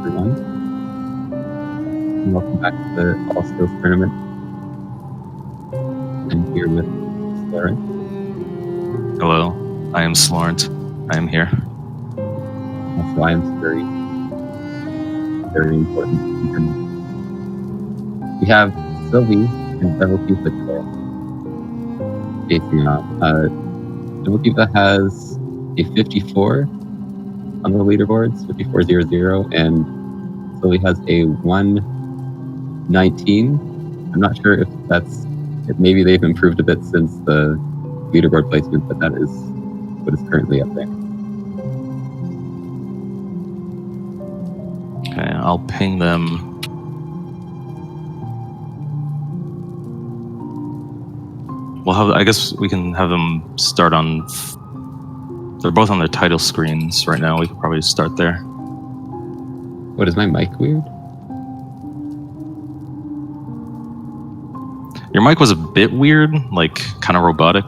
everyone. And welcome back to the All Skills Tournament. I'm here with Lauren. Hello, I am Slorent. I am here. Also, I am very, very important. We have Sylvie and Deviltifa today. Facing off. Deviltifa has a 54 on the leaderboards, 54.00, and Sylvie has a 119. I'm not sure if maybe they've improved a bit since the leaderboard placement, but that is what is currently up there. Okay, I'll ping them. I guess we can have them start on. They're both on their title screens right now. We could probably start there. What, is my mic weird? Your mic was a bit weird, like kind of robotic.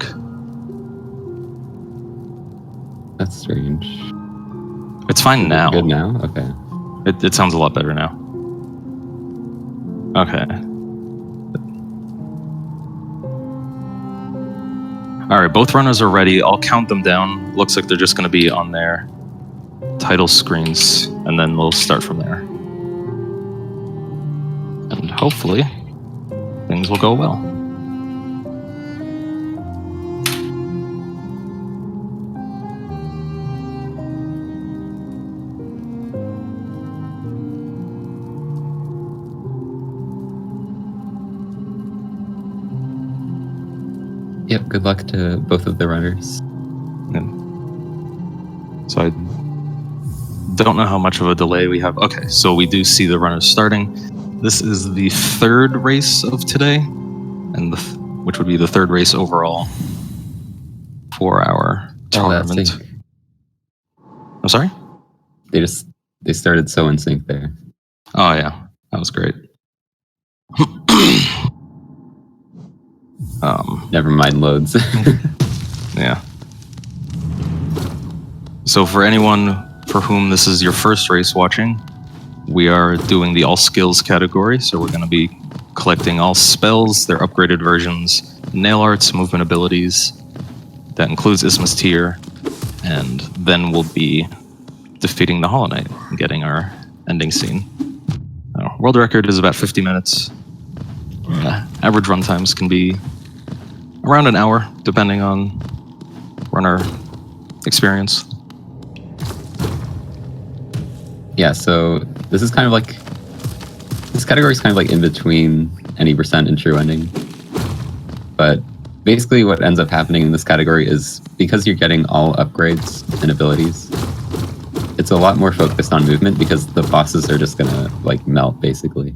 That's strange. It's fine now. Good now? Okay. It sounds a lot better now. Okay. All right, both runners are ready. I'll count them down. Looks like they're just going to be on their title screens, and then we'll start from there. And hopefully, things will go well. Yep, good luck to both of the runners. So I don't know how much of a delay we have. Okay, so we do see the runners starting. This is the third race of today, and which would be the third race overall for our tournament. I'm sorry? They started so in sync there. Oh yeah, that was great. Never mind loads. Yeah. So for anyone for whom this is your first race watching, we are doing the all skills category. So we're going to be collecting all spells, their upgraded versions, nail arts, movement abilities. That includes Isthmus Tier. And then we'll be defeating the Hollow Knight and getting our ending scene. World record is about 50 minutes. Average run times can be around an hour, depending on runner experience. Yeah, so this is kind of like, this category is kind of like in between any percent and true ending. But basically what ends up happening in this category is because you're getting all upgrades and abilities, it's a lot more focused on movement because the bosses are just gonna like melt basically.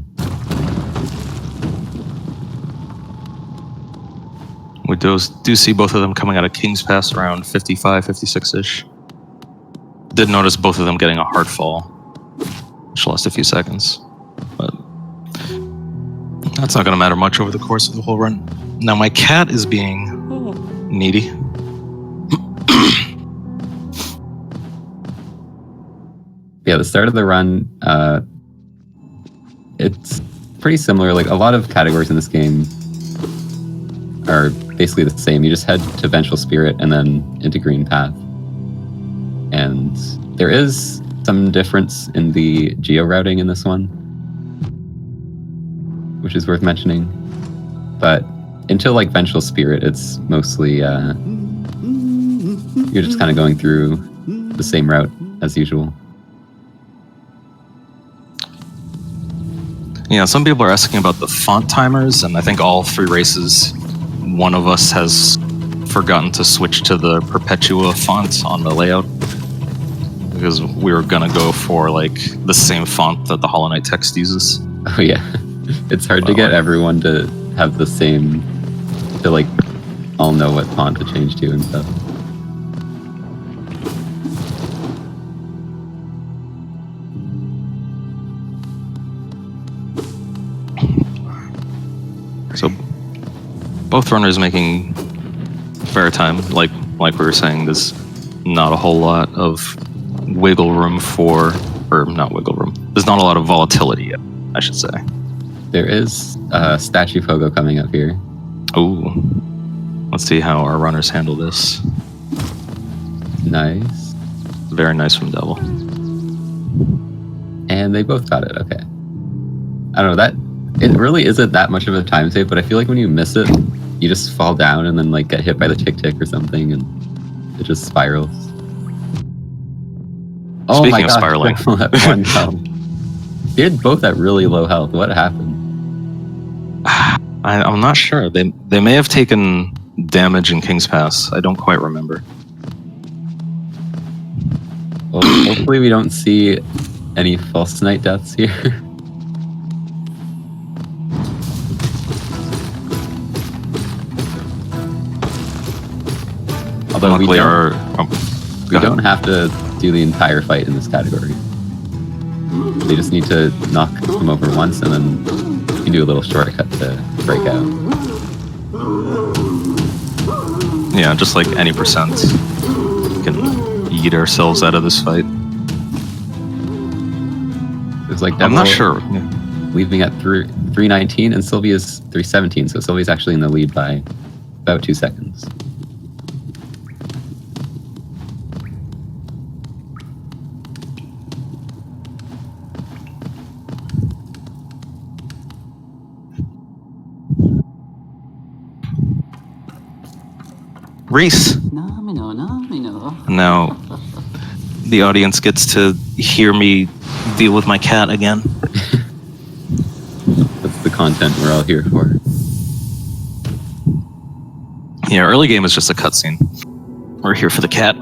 We do see both of them coming out of King's Pass around 55, 56-ish. Did notice both of them getting a hard fall, which lost a few seconds. But that's not going to matter much over the course of the whole run. Now my cat is being needy. Yeah, the start of the run, it's pretty similar. Like a lot of categories in this game are basically the same. You just head to Vengeful Spirit and then into Green Path. And there is some difference in the geo-routing in this one, which is worth mentioning. But until like Vengeful Spirit, it's mostly, you're just kind of going through the same route as usual. Yeah, some people are asking about the font timers, and I think all three races, one of us has forgotten to switch to the Perpetua font on the layout because we were gonna go for like the same font that the Hollow Knight text uses. Oh yeah, it's hard to get everyone to have the same, to like all know what font to change to and stuff. So both runners making fair time. Like we were saying, there's not a whole lot of wiggle room for, or not wiggle room, there's not a lot of volatility yet, I should say. There is statue pogo coming up here. Ooh. Let's see how our runners handle this. Nice. Very nice from Devil. And they both got it. Okay. I don't know, that it really isn't that much of a time save, but I feel like when you miss it, you just fall down and then like get hit by the tick or something, and it just spirals. Oh Speaking my of God, spiraling. at 1 health. They had both at really low health. What happened? I'm not sure. They may have taken damage in King's Pass. I don't quite remember. Well, hopefully we don't see any false knight deaths here. Although Luckily, we don't have to do the entire fight in this category. They just need to knock him over once, and then you can do a little shortcut to break out. Yeah, just like any percent, we can eat ourselves out of this fight. It's like I'm not sure. Leaving at 319, and Sylvie is 317, so Sylvie's actually in the lead by about 2 seconds. Reese. Now, the audience gets to hear me deal with my cat again. That's the content we're all here for. Yeah, early game is just a cutscene. We're here for the cat.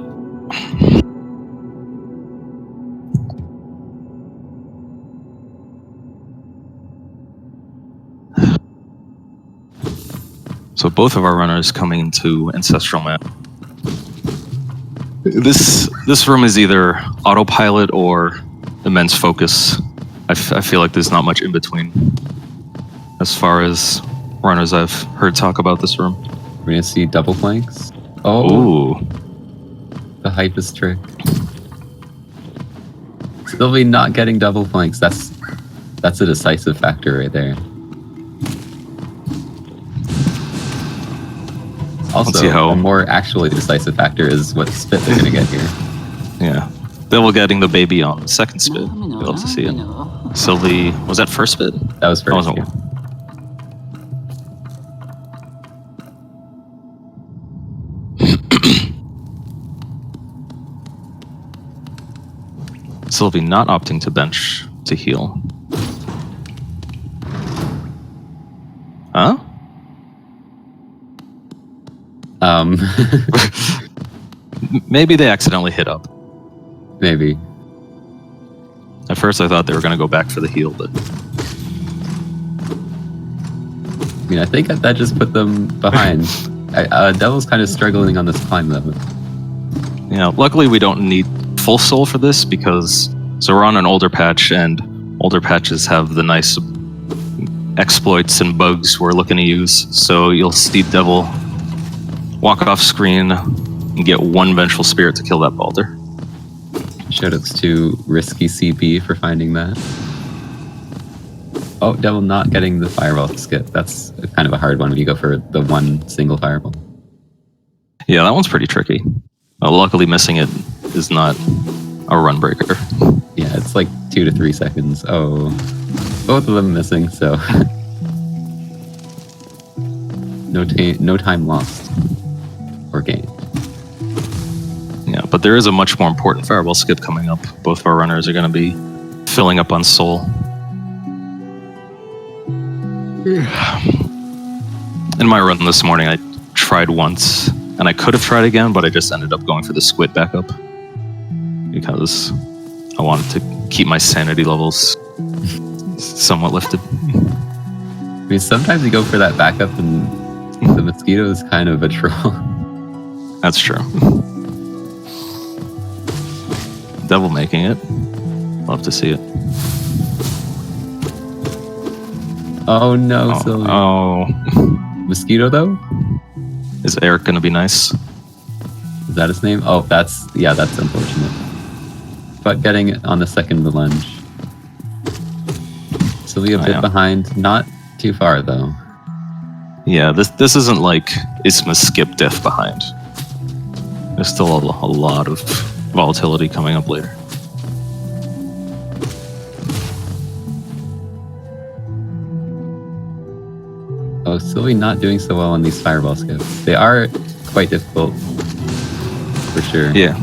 So both of our runners coming into Ancestral Map. This room is either autopilot or immense focus. I feel like there's not much in between as far as runners I've heard talk about this room. We're gonna see double flanks. Oh, ooh, the hype is trick. Sylvie not getting double flanks. That's a decisive factor right there. Also, a more actually decisive factor is what spit they're gonna get here. Yeah, Devil getting the baby on the second spit. We'd love to see it. Sylvie, was that first spit? That was first. Yeah. Sylvie not opting to bench to heal. Huh? Maybe they accidentally hit up. Maybe. At first I thought they were going to go back for the heal, but... I mean, I think that just put them behind. Devil's kind of struggling on this climb, though. Yeah, luckily we don't need full soul for this, because... So we're on an older patch, and older patches have the nice exploits and bugs we're looking to use. So you'll see Devil walk off screen and get one Vengeful Spirit to kill that Balder. Shoutouts to Risky CP for finding that. Oh, Devil not getting the fireball skip. That's kind of a hard one when you go for the one single fireball. Yeah, that one's pretty tricky. Luckily missing it is not a run breaker. Yeah, it's like 2 to 3 seconds. Oh, both of them missing, so... no time lost. Or gained. Yeah, but there is a much more important fireball skip coming up. Both of our runners are going to be filling up on soul. In my run this morning, I tried once, and I could have tried again, but I just ended up going for the squid backup because I wanted to keep my sanity levels somewhat lifted. I mean, sometimes you go for that backup, and the mosquito is kind of a troll. That's true. Devil making it. Love to see it. Oh no, Sylvie. Oh. Mosquito, though? Is Eric going to be nice? Is that his name? Oh, that's unfortunate. But getting it on the second lunge. Sylvie a bit yeah. behind, not too far though. Yeah, this isn't like Isma skip death behind. There's still a lot of volatility coming up later. Oh, Sylvie not doing so well on these fireball skips. They are quite difficult, for sure. Yeah.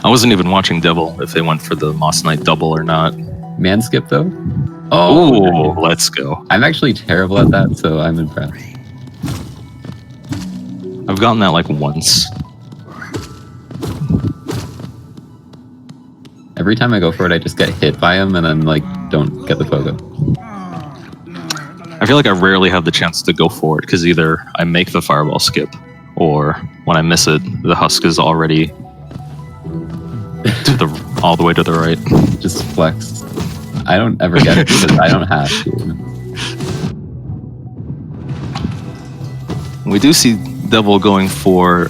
I wasn't even watching Devil if they went for the Moss Knight double or not. Man skip though? Oh, let's go. I'm actually terrible at that, so I'm impressed. I've gotten that like once. Every time I go for it, I just get hit by him and then like don't get the pogo. I feel like I rarely have the chance to go for it because either I make the fireball skip or when I miss it, the husk is already all the way to the right. Just flex. I don't ever get it because I don't have to. We do see Devil going for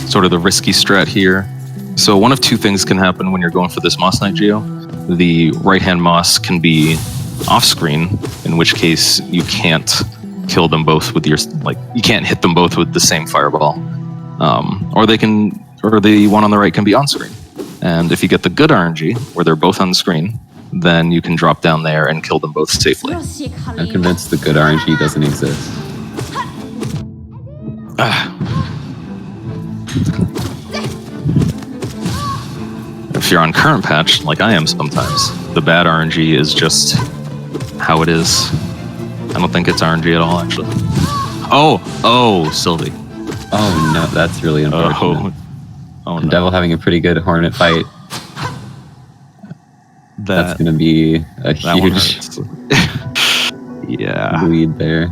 sort of the risky strat here. So one of two things can happen when you're going for this Moss Knight Geo. The right-hand Moss can be off-screen, in which case you can't kill them both with your, like, you can't hit them both with the same fireball. Or the one on the right can be on-screen. And if you get the good RNG, where they're both on screen, then you can drop down there and kill them both safely. I'm convinced the good RNG doesn't exist. If you're on current patch, like I am sometimes, the bad RNG is just how it is. I don't think it's RNG at all, actually. Oh, Sylvie. Oh no, that's really unfortunate. Oh And no. Devil having a pretty good Hornet fight. That's going to be a huge yeah. lead there.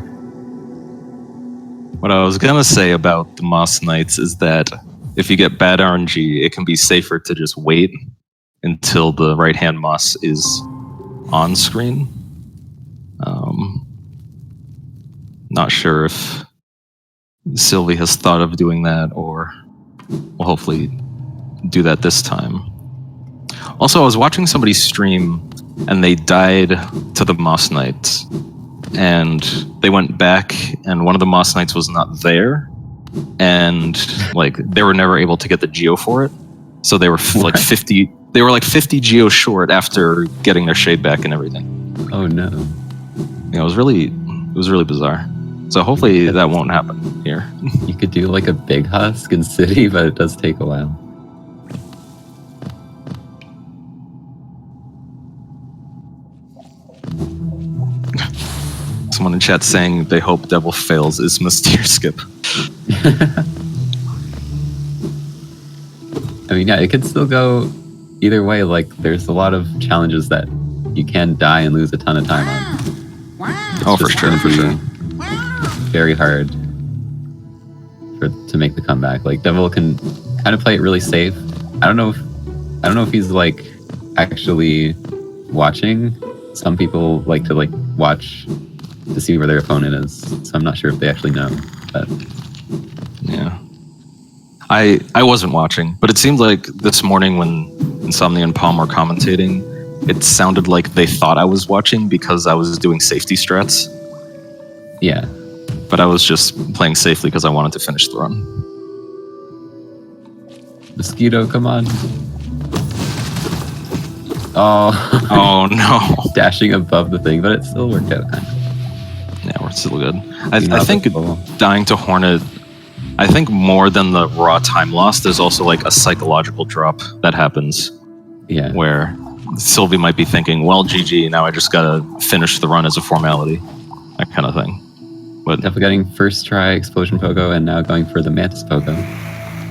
What I was gonna say about the Moss Knights is that if you get bad RNG, it can be safer to just wait until the right-hand Moss is on screen. Not sure if Sylvie has thought of doing that, or will hopefully do that this time. Also, I was watching somebody stream, and they died to the Moss Knights. And they went back, and one of the Moss Knights was not there, and like they were never able to get the geo for it. So they were like 50. They were like 50 geo short after getting their shade back and everything. Oh no! Yeah, it was really bizarre. So hopefully that won't happen here. You could do like a big husk in City, but it does take a while. Someone in chat saying they hope Devil fails is Mystere skip. I mean, yeah, it could still go either way. Like, there's a lot of challenges that you can die and lose a ton of time on. Oh, for sure. Very hard to make the comeback. Like, Devil can kind of play it really safe. I don't know if he's like actually watching. Some people like to like watch to see where their opponent is, so I'm not sure if they actually know. But yeah, I wasn't watching, but it seemed like this morning when Insomnia and Palm were commentating, it sounded like they thought I was watching because I was doing safety strats. yeah, But I was just playing safely because I wanted to finish the run. Mosquito, come on! Oh, Oh no! dashing above the thing, but it still worked out. Kind of. Yeah, we're still good. I think dying to Hornet, I think more than the raw time loss, there's also like a psychological drop that happens. Yeah. Where Sylvie might be thinking, well, GG, now I just gotta finish the run as a formality. That kind of thing. But Definitely getting first try Explosion Pogo and now going for the Mantis Pogo.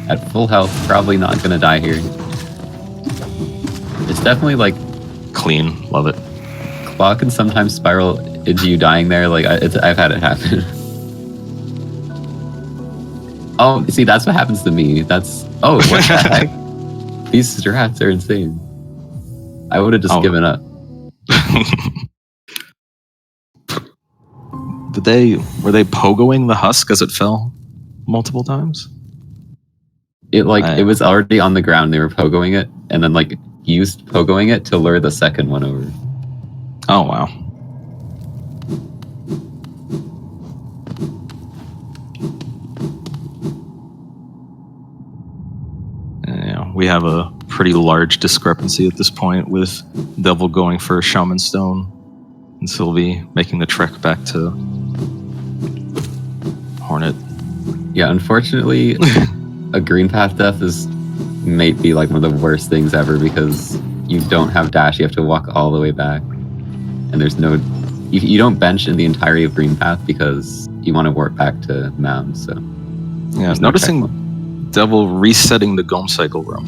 At full health, probably not gonna die here. It's definitely like clean, love it. Claw can sometimes spiral into you dying there. Like I've had it happen. Oh, see, that's what happens to me. What the heck? These strats are insane. I would have just given up. Were they pogoing the husk as it fell multiple times? It was already on the ground. They were pogoing it, and then like used pogoing it to lure the second one over. Oh, wow. Yeah, we have a pretty large discrepancy at this point with Devil going for Shaman Stone and Sylvie making the trek back to Hornet. Yeah, unfortunately, a green path death may be like one of the worst things ever because you don't have dash. You have to walk all the way back, and there's no. You don't bench in the entirety of green path because you want to warp back to mound. So yeah, there's no noticing checkpoint. Devil resetting the Gome Cycle room.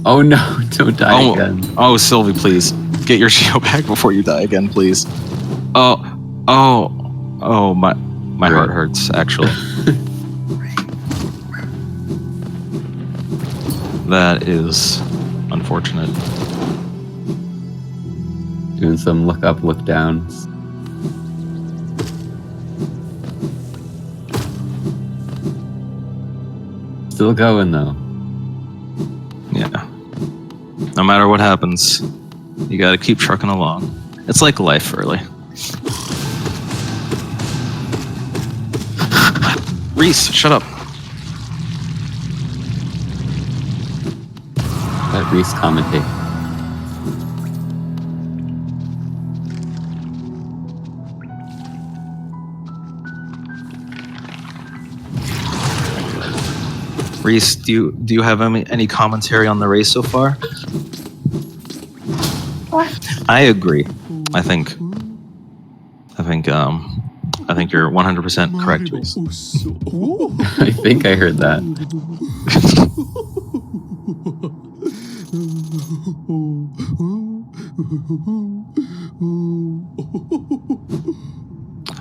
Oh no! Don't die again. Oh, Sylvie, please get your Geo back before you die again, please. Oh, my heart hurts actually. That is unfortunate. Doing some look up, look downs. Still going though. Yeah. No matter what happens, you gotta keep trucking along. It's like life, really. Reese, shut up. Let Reese commentate. Reese, do you have any commentary on the race so far? What? I agree. I think you're 100% correct, Reese. I think I heard that.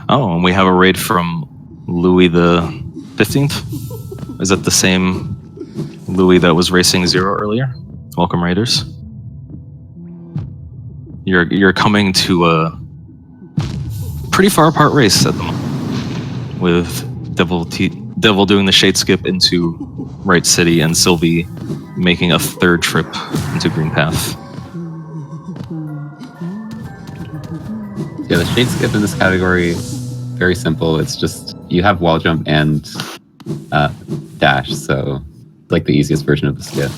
Oh, and we have a raid from Louis the 15th. Is that the same Louis that was racing Zero earlier? Welcome, Raiders. You're coming to a pretty far apart race at the moment, with Devil doing the shade skip into Right City and Sylvie making a third trip into Green Path. Yeah, the shade skip in this category, very simple. It's just you have wall jump and dash, so it's like the easiest version of the skip.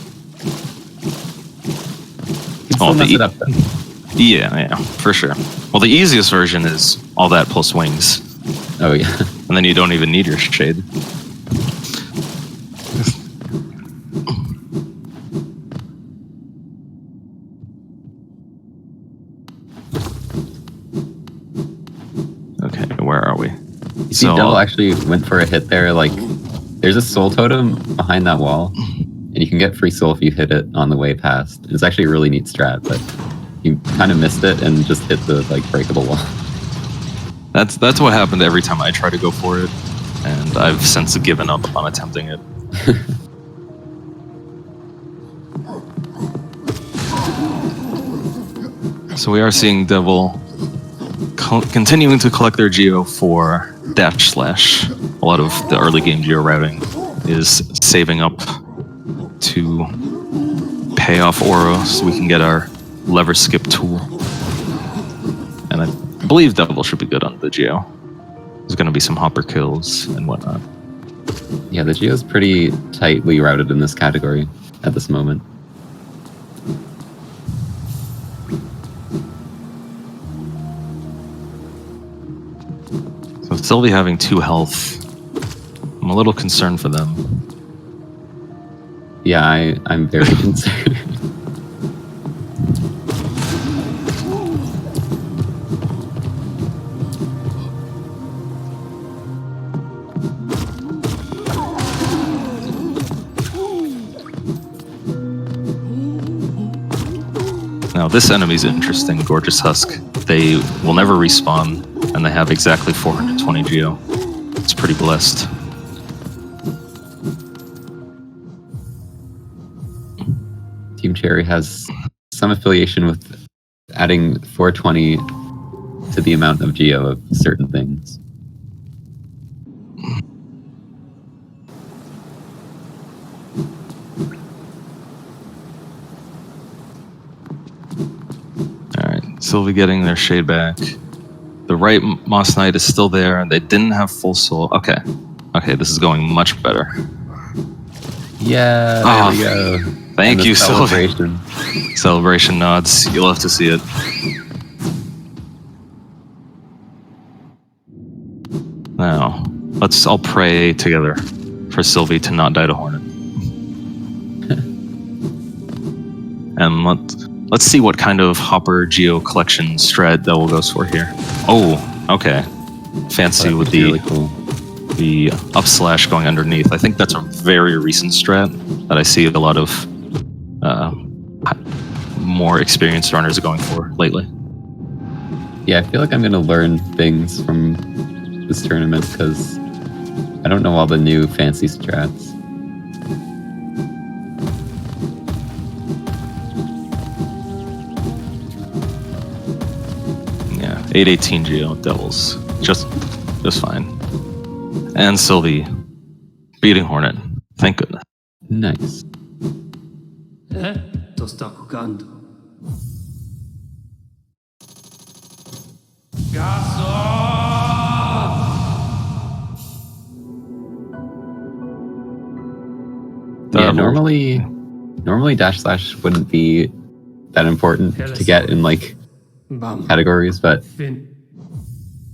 You can still mess it up though. Yeah, for sure. Well, the easiest version is all that plus wings. Oh yeah. And then you don't even need your shade. Okay, where are we? You see, Devil actually went for a hit there. Like, there's a soul totem behind that wall, and you can get free soul if you hit it on the way past. It's actually a really neat strat, but you kind of missed it and just hit the like breakable wall. That's what happened every time I try to go for it, and I've since given up on attempting it. So we are seeing Devil continuing to collect their geo for dash slash. A lot of the early game geo routing is saving up to pay off Oro so we can get our lever skip tool. And I believe Devil should be good on the geo. There's going to be some hopper kills and whatnot. Yeah, the geo's pretty tightly routed in this category at this moment. So Sylvie having 2 health, I'm a little concerned for them. Yeah, I'm very concerned. Now this enemy's interesting, Gorgeous Husk. They will never respawn, and they have exactly 420 geo. It's pretty blessed. Team Cherry has some affiliation with adding 420 to the amount of geo of certain things. Sylvie getting their shade back. The right Moss Knight is still there. They didn't have full soul. Okay. Okay, this is going much better. Yeah, there we go. Thank And you, the Sylvie. celebration. Celebration nods. You'll have to see it. Now, let's all pray together for Sylvie to not die to Hornet. And let's see what kind of Hopper Geo collection strat Devil goes for here. Oh, okay. Fancy with the really cool. the up slash going underneath. I think that's a very recent strat that I see a lot of more experienced runners are going for lately. Yeah, I feel like I'm going to learn things from this tournament because I don't know all the new fancy strats. Yeah, 818 Geo Devils. Just fine. And Sylvie beating Hornet. Thank goodness. Nice. To sta jugando. Yeah, normally dash slash wouldn't be that important to get in like categories, but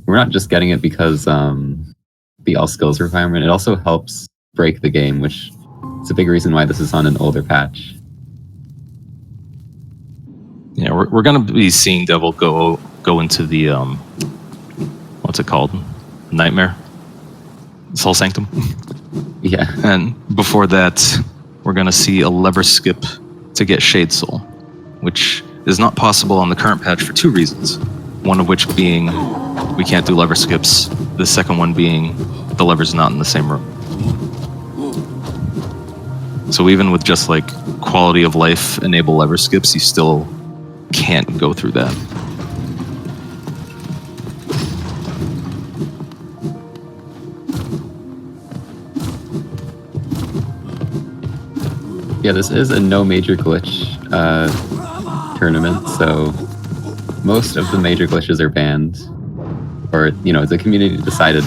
we're not just getting it because the all skills requirement. It also helps break the game, which is a big reason why this is on an older patch. Yeah, we're gonna be seeing Devil go into the what's it called? Nightmare? Soul Sanctum? Yeah. And before that, we're gonna see a lever skip to get Shade Soul, which is not possible on the current patch for two reasons. One of which being we can't do lever skips. The second one being the lever's not in the same room. So even with just like quality of life enable lever skips, you still can't go through that. Yeah, this is a no major glitch tournament, so most of the major glitches are banned. Or, you know, the community decided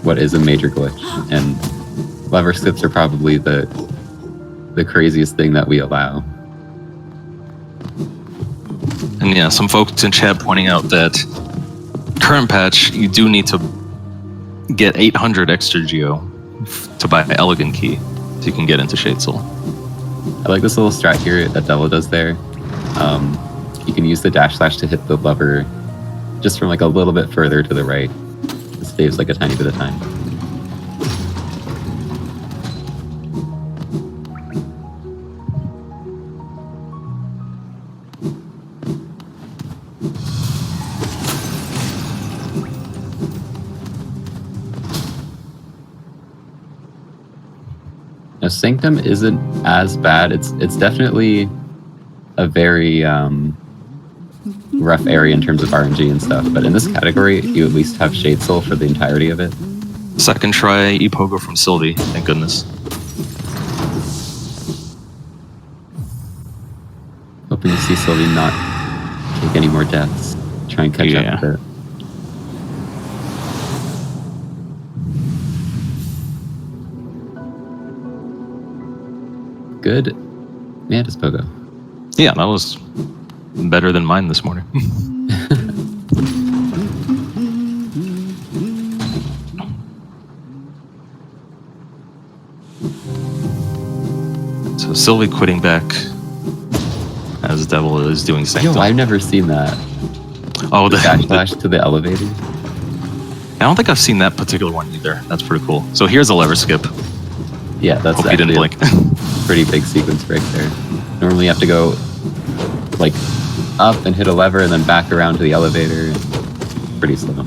what is a major glitch, and lever skips are probably the craziest thing that we allow. And yeah, some folks in chat pointing out that current patch, you do need to get 800 extra Geo to buy an Elegant Key so you can get into Shade Soul. I like this little strat here that Devil does there. You can use the dash slash to hit the lever just from like a little bit further to the right. It saves like a tiny bit of time. Now, Sanctum isn't as bad. It's definitely a very rough area in terms of RNG and stuff. But in this category, you at least have Shade Soul for the entirety of it. Second try Epogo from Sylvie, thank goodness. Hoping to see Sylvie not take any more deaths. Try and catch up with it. Good Mantis Pogo. Yeah, that was better than mine this morning. So Sylvie quitting back as Devil is doing Sanctum. Yo, I've never seen that. Oh, the dash slash to the elevator. I don't think I've seen that particular one either. That's pretty cool. So here's a lever skip. Yeah, that's Hope you didn't blink. Pretty big sequence break there. Normally you have to go like up and hit a lever and then back around to the elevator. Pretty slow.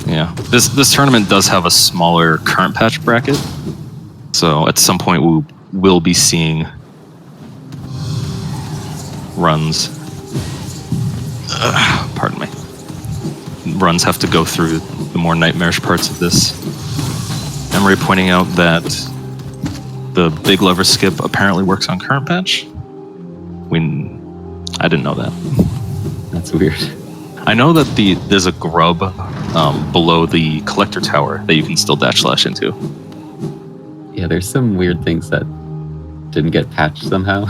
Yeah, this tournament does have a smaller current patch bracket, so at some point we will be seeing runs. Pardon me. Runs have to go through the more nightmarish parts of this. Emery pointing out that the big lever skip apparently works on current patch. I didn't know that. That's weird. I know that there's a grub below the collector tower that you can still dash slash into. Yeah, there's some weird things that didn't get patched somehow.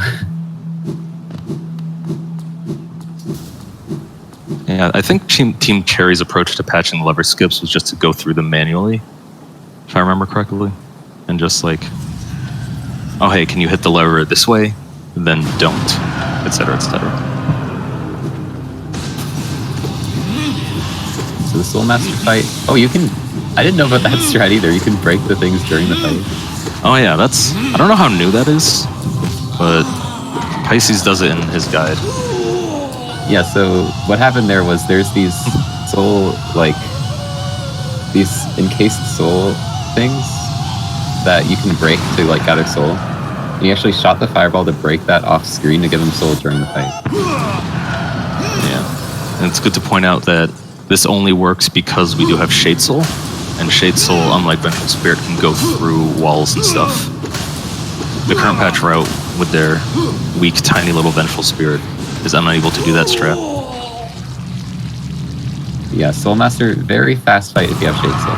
Yeah, I think Team Cherry's approach to patching the lever skips was just to go through them manually, if I remember correctly, and just like, oh hey, can you hit the lever this way? Then don't, etc., etc. So the Soulmaster Fight. Oh, you can. I didn't know about that strat either. You can break the things during the fight. Oh yeah, that's. I don't know how new that is, but Pisces does it in his guide. Yeah, so what happened there was there's these soul, like, these encased soul things that you can break to, like, gather soul. And you actually shot the fireball to break that off screen to give him soul during the fight. Yeah. And it's good to point out that this only works because we do have Shade Soul. And Shade Soul, unlike Vengeful Spirit, can go through walls and stuff. The current patch route with their weak, tiny little Vengeful Spirit is unable to do that strat. Yeah, Soulmaster, very fast fight if you have Shade Soul.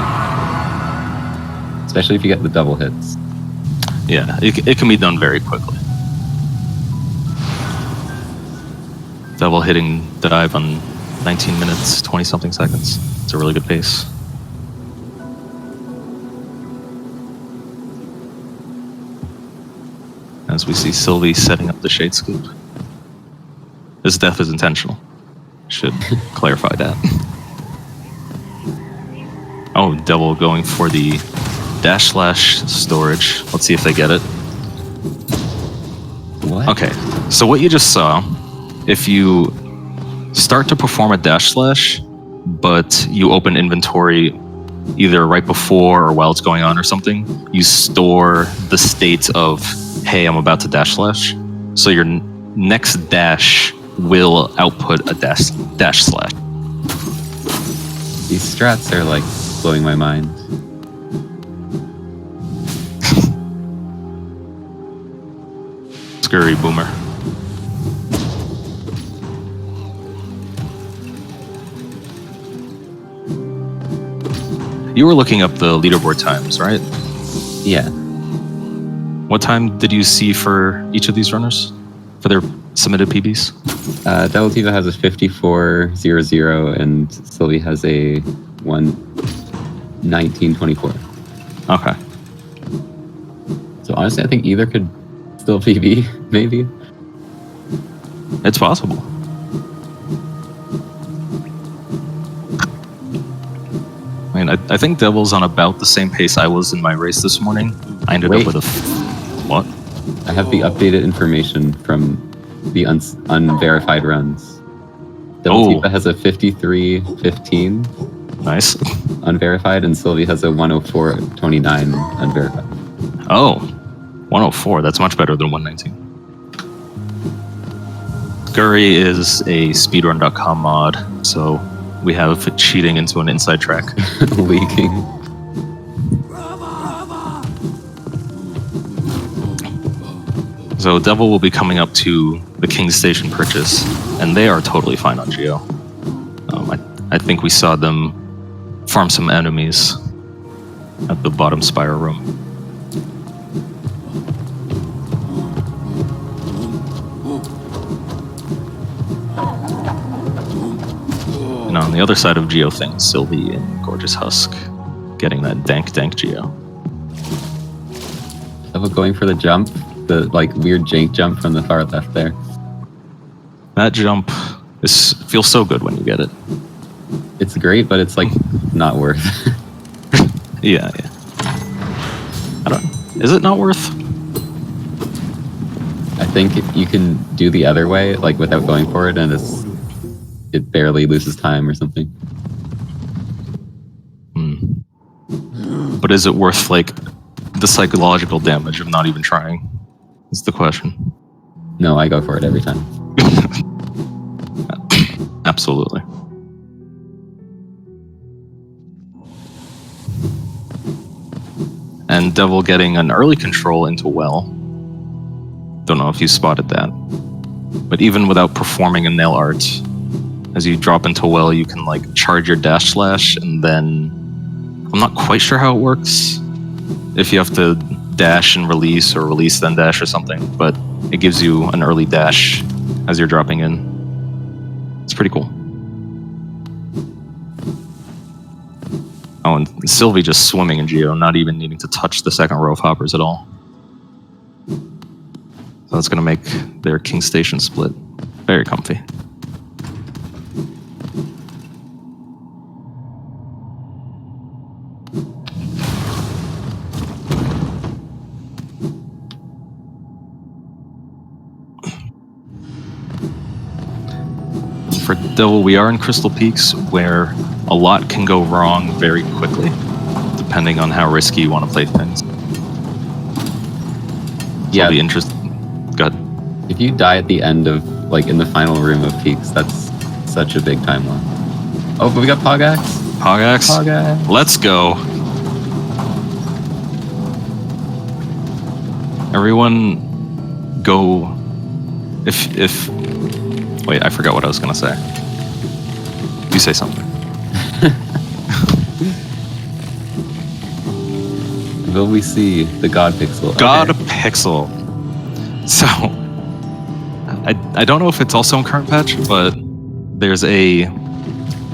Especially if you get the double hits. Yeah, it can be done very quickly. Double hitting dive on 19 minutes, 20-something seconds. It's a really good pace. As we see Sylvie setting up the Shade Scoop. His death is intentional. Should clarify that. Oh, Devil going for the dash slash storage. Let's see if they get it. What? Okay, so what you just saw, if you start to perform a dash slash, but you open inventory either right before or while it's going on or something, you store the state of, hey, I'm about to dash slash. So your next dash will output a dash slash. These strats are like blowing my mind. Scurry boomer. You were looking up the leaderboard times, right? Yeah. What time did you see for each of these runners? For their submitted PBs? Deviltifa has a 54.00 and Sylvie has a 1:19.24. Okay. So honestly, I think either could still PB, maybe. It's possible. I mean, I think Devil's on about the same pace I was in my race this morning. I ended up with a... What? I have the updated information from the unverified runs. Deviltifa has a 53.15 Nice. unverified, and Sylvie has a 104.29 unverified. Oh, 104. That's much better than 119. Scurry is a speedrun.com mod, so we have cheating into an inside track. Leaking. So Devil will be coming up to the King's Station purchase, and they are totally fine on Geo. I think we saw them farm some enemies at the bottom spire room. And on the other side of Geo things, Sylvie and Gorgeous Husk getting that dank Geo. Devil going for the jump, the like weird jank jump from the far left there. That jump feels so good when you get it. It's great, but it's like not worth. Yeah. Is it not worth? I think you can do the other way, like without going for it, and it barely loses time or something. But is it worth like the psychological damage of not even trying? Is the question. No, I go for it every time. Absolutely. And Devil getting an early control into Well. Don't know if you spotted that. But even without performing a nail art, as you drop into a well, you can like charge your dash slash, and then I'm not quite sure how it works. If you have to dash and release, or release then dash or something, but it gives you an early dash as you're dropping in. It's pretty cool. Oh, and Sylvie just swimming in Geo, not even needing to touch the second row of hoppers at all. So that's going to make their King Station split very comfy. For Devil, we are in Crystal Peaks, where a lot can go wrong very quickly, depending on how risky you want to play things. Yeah. It'll be interesting. Go ahead. If you die at the end of, like, in the final room of Peaks, that's such a big time loss. Oh, but we got Pogax. Pogax? Pogax. Let's go. Everyone go... If... Wait, I forgot what I was going to say. You say something. Will we see the God Pixel? God Pixel. So, I don't know if it's also in current patch, but there's a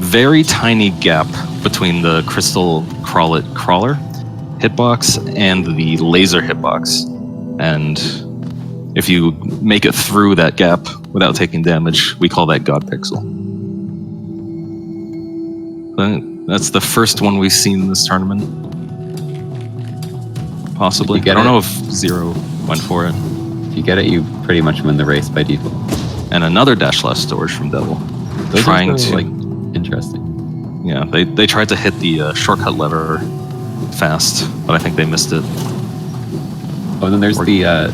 very tiny gap between the Crystal Crawler hitbox and the laser hitbox. And if you make it through that gap without taking damage, we call that God Pixel. That's the first one we've seen in this tournament. Possibly. I don't know if Zero went for it. If you get it, you pretty much win the race by default. And another dash less storage from Devil. Those trying are so, to, like, interesting. Yeah, they tried to hit the shortcut lever fast, but I think they missed it. Oh, and then there's the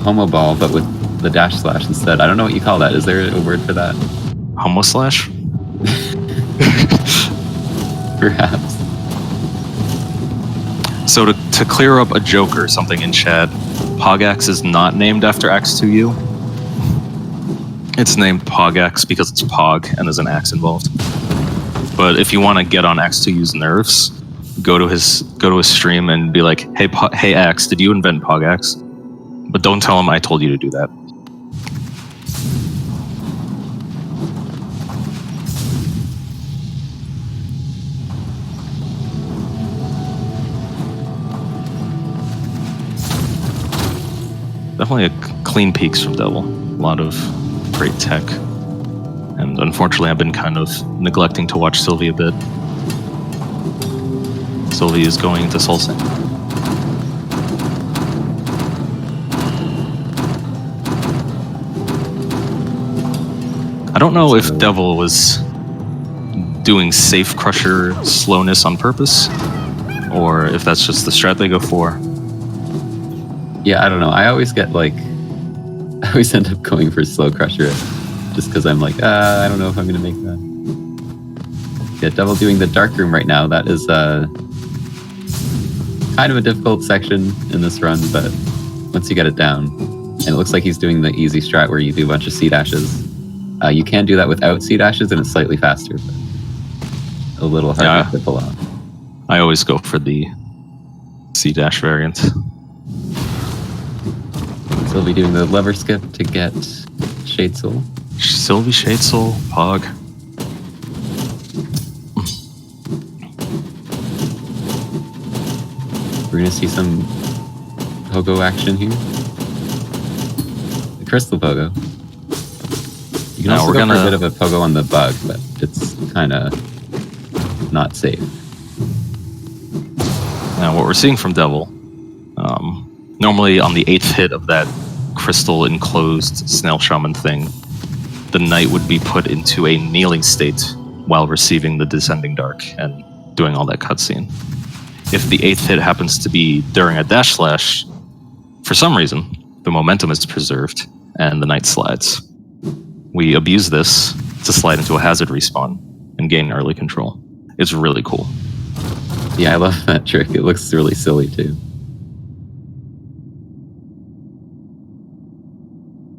homo ball, but with the dash slash instead. I don't know what you call that. Is there a word for that? Homo slash? Perhaps. So to clear up a joke or something in chat, Pogax is not named after Axe2U. It's named Pogax because it's Pog and there's an axe involved. But if you want to get on Axe2U's nerves, go to his stream and be like, hey Axe, did you invent Pogax? But don't tell him I told you to do that. Definitely a clean peaks from Devil. A lot of great tech. And unfortunately, I've been kind of neglecting to watch Sylvie a bit. Sylvie is going into Soul Sand. I don't know if Devil was doing Safe Crusher slowness on purpose, or if that's just the strat they go for. Yeah, I don't know. I always get like, I always end up going for Slow Crusher just because I'm like, I don't know if I'm going to make that. Yeah, Devil doing the Dark Room right now. That is kind of a difficult section in this run, but once you get it down, and it looks like he's doing the easy strat where you do a bunch of C dashes. You can do that without C dashes, and it's slightly faster, but a little harder to pull off. I always go for the C dash variant. Sylvie doing the lever skip to get Shade Soul. Sylvie, Shade Soul, Pog. We're gonna see some pogo action here. The Crystal Pogo. You can also go for a bit of a pogo on the bug, but it's kind of not safe. Now, what we're seeing from Devil, normally on the 8th hit of that crystal enclosed snail shaman thing, the knight would be put into a kneeling state while receiving the descending dark and doing all that cutscene. If the 8th hit happens to be during a dash slash, for some reason, the momentum is preserved and the knight slides. We abuse this to slide into a hazard respawn and gain early control. It's really cool. Yeah, I love that trick. It looks really silly too.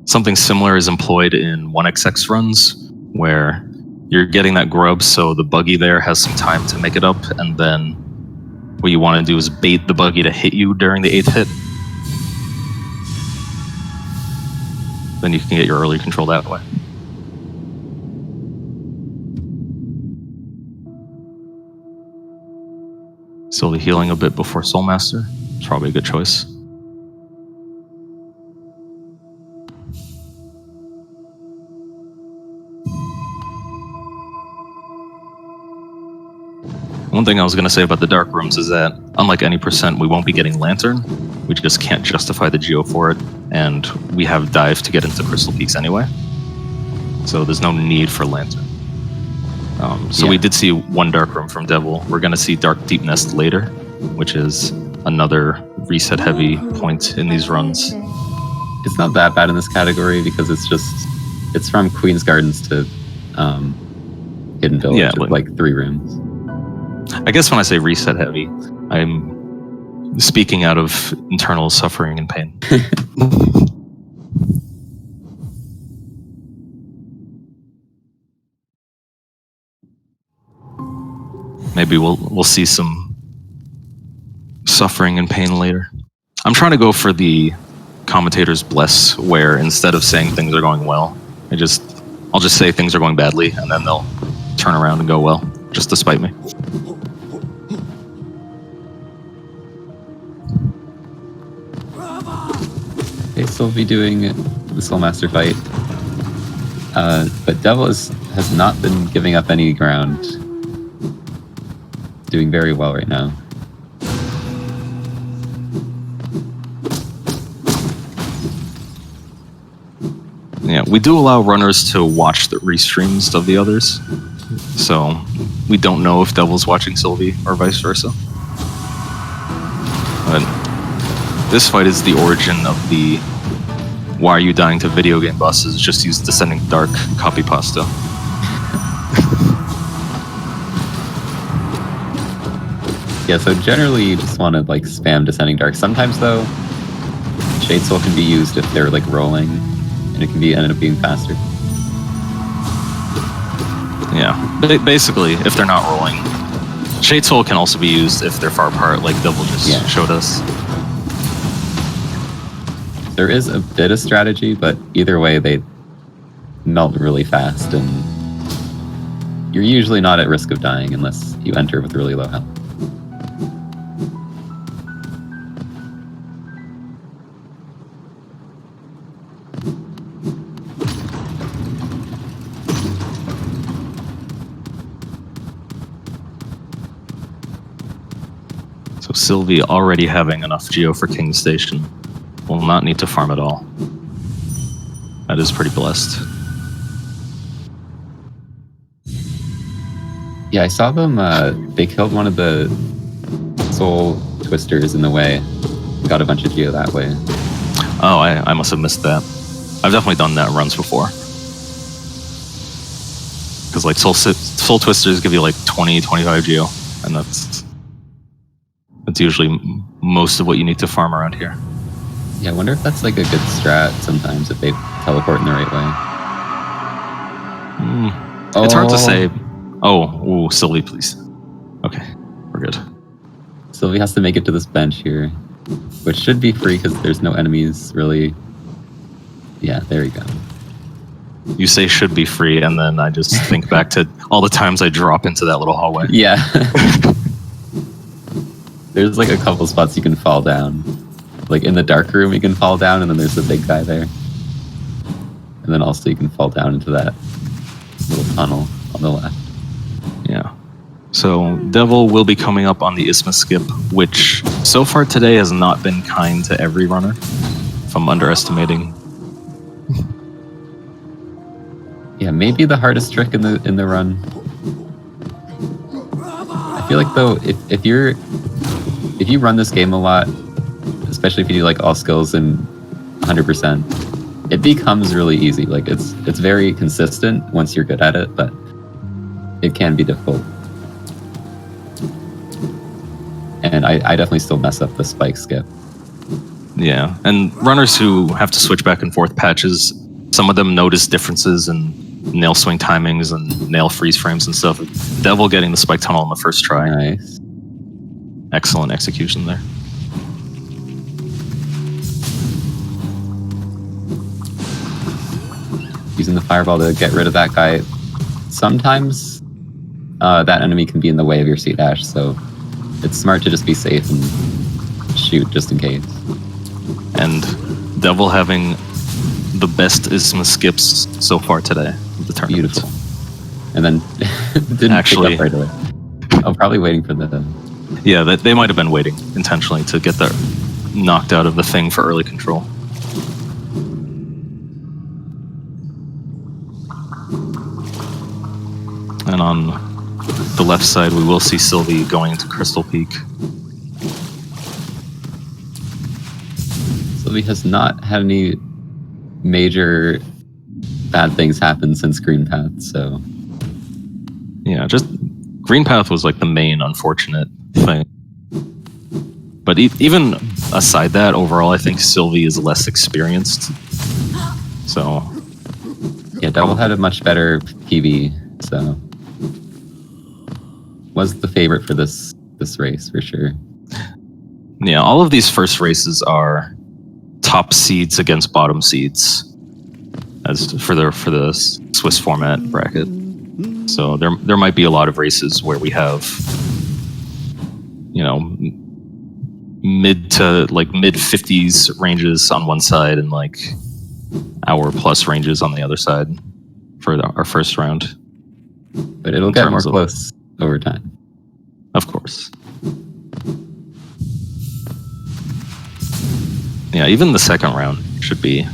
Something similar is employed in 1xx runs, where you're getting that grub so the buggy there has some time to make it up, and then what you want to do is bait the buggy to hit you during the 8th hit. Then you can get your early control that way. Sylvie healing a bit before Soulmaster. It's probably a good choice. One thing I was going to say about the dark rooms is that, unlike any percent, we won't be getting Lantern. We just can't justify the geo for it, and we have dive to get into Crystal Peaks anyway. So there's no need for Lantern. We did see one dark room from Devil. We're going to see Dark Deep Nest later, which is another reset heavy point in these runs. It's not that bad in this category because it's from Queen's Gardens to Hidden Village, with like 3 rooms. I guess when I say reset heavy, I'm speaking out of internal suffering and pain. Maybe we'll see some suffering and pain later. I'm trying to go for the commentator's bless, where instead of saying things are going well, I'll just say things are going badly, and then they'll turn around and go well, just to spite me. Okay, Sylvie doing the Soulmaster Fight. But Devil has not been giving up any ground. Doing very well right now. Yeah, we do allow runners to watch the restreams of the others, so we don't know if Devil's watching Sylvie or vice versa. But this fight is the origin of the "Why are you dying to video game buses? Just use Descending Dark copy pasta." Yeah, so generally you just want to like spam Descending Dark. Sometimes though, Shade Soul can be used if they're like rolling, and it can end up being faster. Yeah, basically, if they're not rolling. Shade Soul can also be used if they're far apart, like Devil just showed us. There is a bit of strategy, but either way they melt really fast, and you're usually not at risk of dying unless you enter with really low health. So Sylvie, already having enough geo for King Station, will not need to farm at all. That is pretty blessed. Yeah, I saw them, they killed one of the soul twisters in the way. Got a bunch of geo that way. Oh, I must have missed that. I've definitely done that runs before. Because like soul twisters give you like 20, 25 geo, and that's usually most of what you need to farm around here. Yeah, I wonder if that's like a good strat sometimes if they teleport in the right way. It's hard to say. Oh, Sylvie, please. Okay, we're good. Sylvie has to make it to this bench here, which should be free because there's no enemies really. Yeah, there you go. You say should be free, and then I just think back to all the times I drop into that little hallway. Yeah. There's like a couple spots you can fall down. Like in the dark room you can fall down, and then there's the big guy there. And then also you can fall down into that little tunnel on the left. Yeah. So Devil will be coming up on the Isthmus skip, which so far today has not been kind to every runner, if I'm underestimating. Yeah, maybe the hardest trick in the run. I feel like though, if you run this game a lot, especially if you do like all skills and 100%, it becomes really easy. Like it's very consistent once you're good at it, but it can be difficult. And I definitely still mess up the spike skip. Yeah, and runners who have to switch back and forth patches, some of them notice differences in nail swing timings and nail freeze frames and stuff. Devil getting the spike tunnel on the first try. Nice. Excellent execution there. Using the fireball to get rid of that guy. Sometimes that enemy can be in the way of your C dash, so it's smart to just be safe and shoot just in case. And Devil having the best ISMA skips so far today of the tournament. Beautiful. And then didn't Actually pick up right away. Oh, probably waiting for the... Yeah, they might have been waiting intentionally to get that knocked out of the thing for early control. And on the left side, we will see Sylvie going into Crystal Peak. Sylvie has not had any major bad things happen since Green Path, so... Yeah, just Green Path was like the main unfortunate thing. But even aside that, overall, I think Sylvie is less experienced. So... Yeah, Devil had a much better PV, so... Was the favorite for this race, for sure. Yeah, all of these first races are top seeds against bottom seeds, as for the Swiss format bracket. So there might be a lot of races where we have, you know, mid 50s ranges on one side and like hour plus ranges on the other side for our first round. But it'll get more close over time. Of course. Yeah, even the second round should be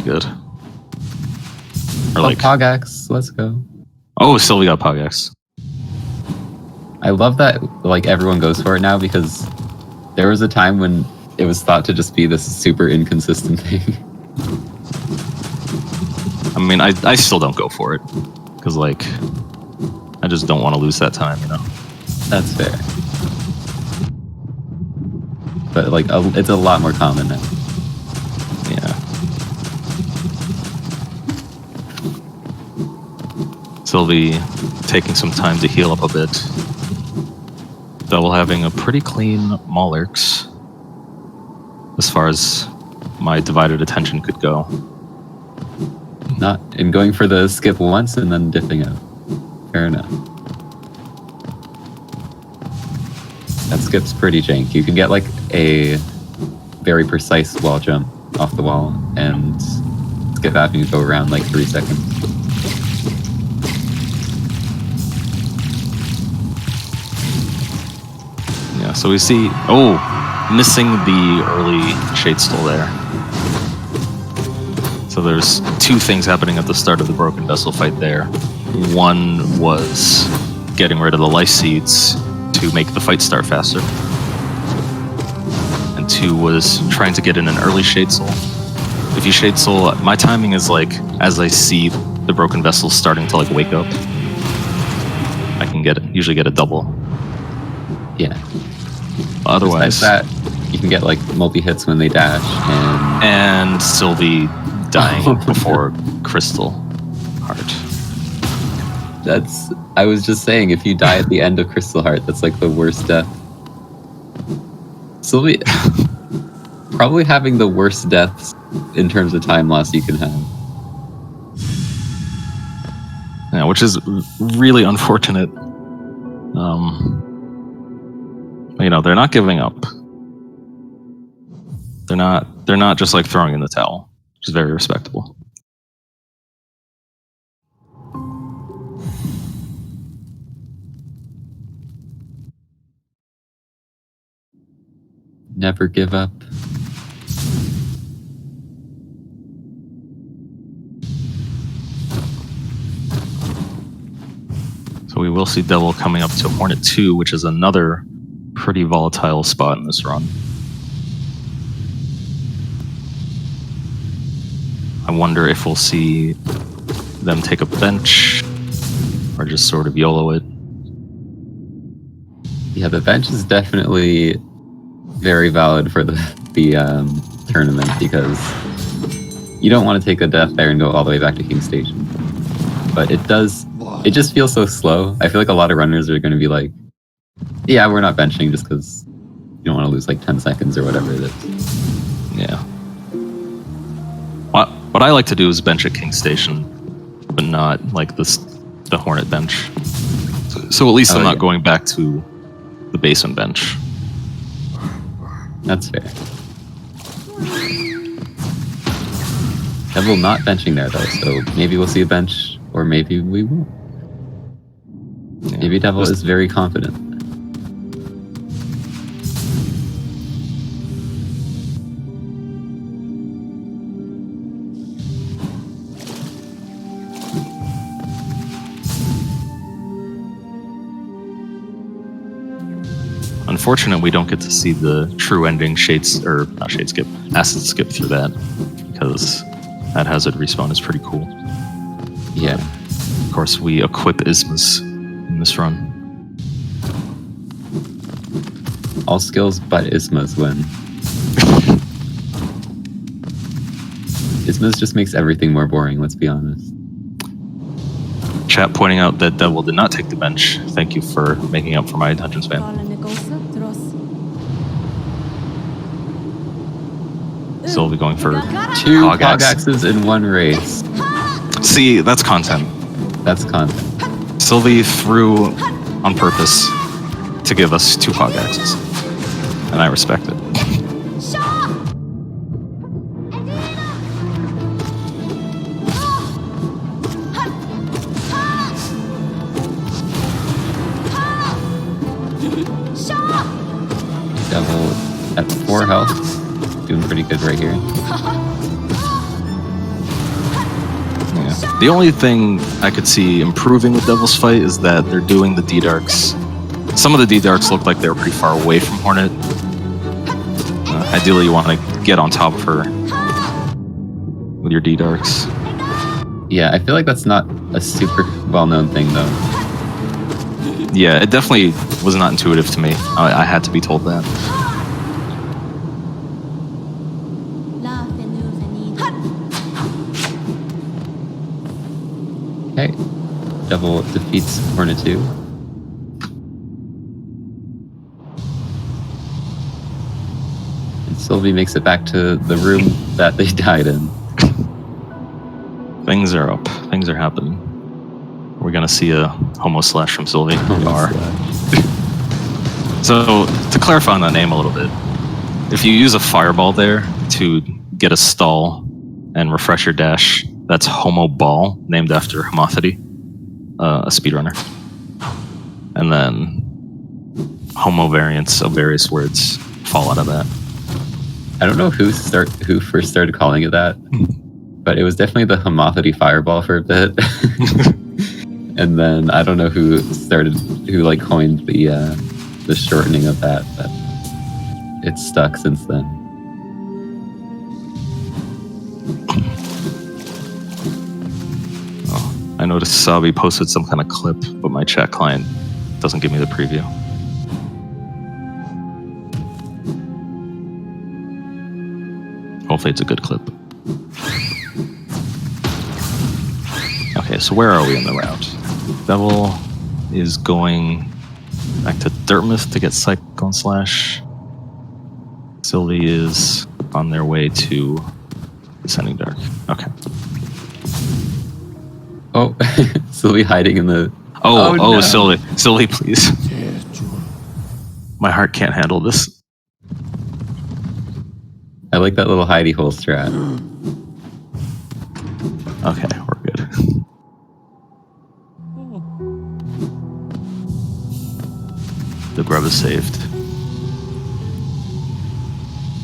good. Or like Pogax, let's go. Oh, Sylvie got Pogax. I love that like everyone goes for it now, because there was a time when it was thought to just be this super inconsistent thing. I mean, I still don't go for it, because like I just don't want to lose that time, you know. That's fair. But like it's a lot more common now. Yeah. Sylvie taking some time to heal up a bit. Devil having a pretty clean Maulurks as far as my divided attention could go. Not in going for the skip once and then dipping out. Fair enough. That skip's pretty jank. You can get like a very precise wall jump off the wall and skip after you go around like 3 seconds. Yeah, so we see, missing the early Shade Stole there. So there's two things happening at the start of the Broken Vessel fight there. One was getting rid of the life seeds to make the fight start faster. And two was trying to get in an early Shade Soul. If you Shade Soul, my timing is like, as I see the Broken Vessel starting to like wake up, I can usually get a double. Yeah. Otherwise, besides that, you can get like multi-hits when they dash and Sylvie dying before Crystal Heart. I was just saying, if you die at the end of Crystal Heart, that's like the worst death. Sylvie probably having the worst deaths in terms of time loss you can have. Yeah, which is really unfortunate. You know, they're not giving up. They're not just like throwing in the towel, which is very respectable. Never give up. So we will see Devil coming up to Hornet 2, which is another pretty volatile spot in this run. I wonder if we'll see them take a bench or just sort of YOLO it. Yeah, the bench is definitely very valid for the tournament, because you don't want to take a death there and go all the way back to King Station. But it just feels so slow. I feel like a lot of runners are going to be like, yeah, we're not benching just because you don't want to lose like 10 seconds or whatever it is. Yeah. What I like to do is bench at King Station, but not like the Hornet bench. So at least I'm not going back to the basement bench. That's fair. Devil not benching there though, so maybe we'll see a bench, or maybe we won't. Yeah, maybe Devil is very confident. Unfortunate we don't get to see the true ending acid skip through that, because that hazard respawn is pretty cool. Yeah. Of course, we equip Ismas in this run. All skills but Ismas win. Ismas just makes everything more boring, let's be honest. Chat pointing out that Devil did not take the bench. Thank you for making up for my attention span. Sylvie going for 2 hog axe. axes in one race. See, that's content. That's content. Sylvie threw on purpose to give us 2 hog axes, and I respect it. Devil at 4 health. Doing pretty good right here. Yeah. The only thing I could see improving with Devil's Fight is that they're doing the D-Darks. Some of the D-Darks look like they're pretty far away from Hornet. Ideally, you want to get on top of her with your D-Darks. Yeah, I feel like that's not a super well-known thing, though. Yeah, it definitely was not intuitive to me. I had to be told that. Okay. Devil defeats Hornet 2. And Sylvie makes it back to the room that they died in. Things are up. Things are happening. We're gonna see a homo slash from Sylvie. We are. So, to clarify on that name a little bit, if you use a fireball there to get a stall and refresh your dash, that's Homo Ball, named after Homothety, a speedrunner. And then Homo variants of various words fall out of that. I don't know who first started calling it that, but it was definitely the Homothety fireball for a bit. And then I don't know who like coined the shortening of that, but it's stuck since then. I noticed Sabi posted some kind of clip, but my chat client doesn't give me the preview. Hopefully it's a good clip. Okay, so where are we in the round? Devil is going back to Dartmouth to get Cyclone Slash. Sylvie is on their way to Descending Dark. Okay. Oh, Sylvie hiding in the... Oh, no. Sylvie. Sylvie, please. My heart can't handle this. I like that little hidey hole strat. Okay, we're good. The grub is saved.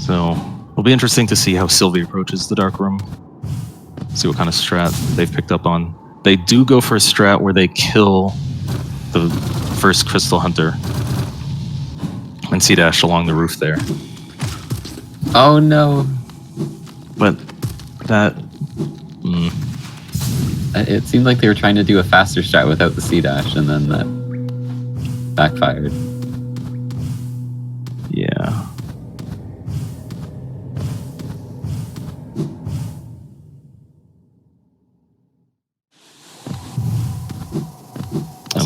So, it'll be interesting to see how Sylvie approaches the Dark Room. See what kind of strat they've picked up on. They do go for a strat where they kill the first Crystal Hunter and C-dash along the roof there. Oh no. But that... It seemed like they were trying to do a faster strat without the C-dash, and then that backfired. Yeah.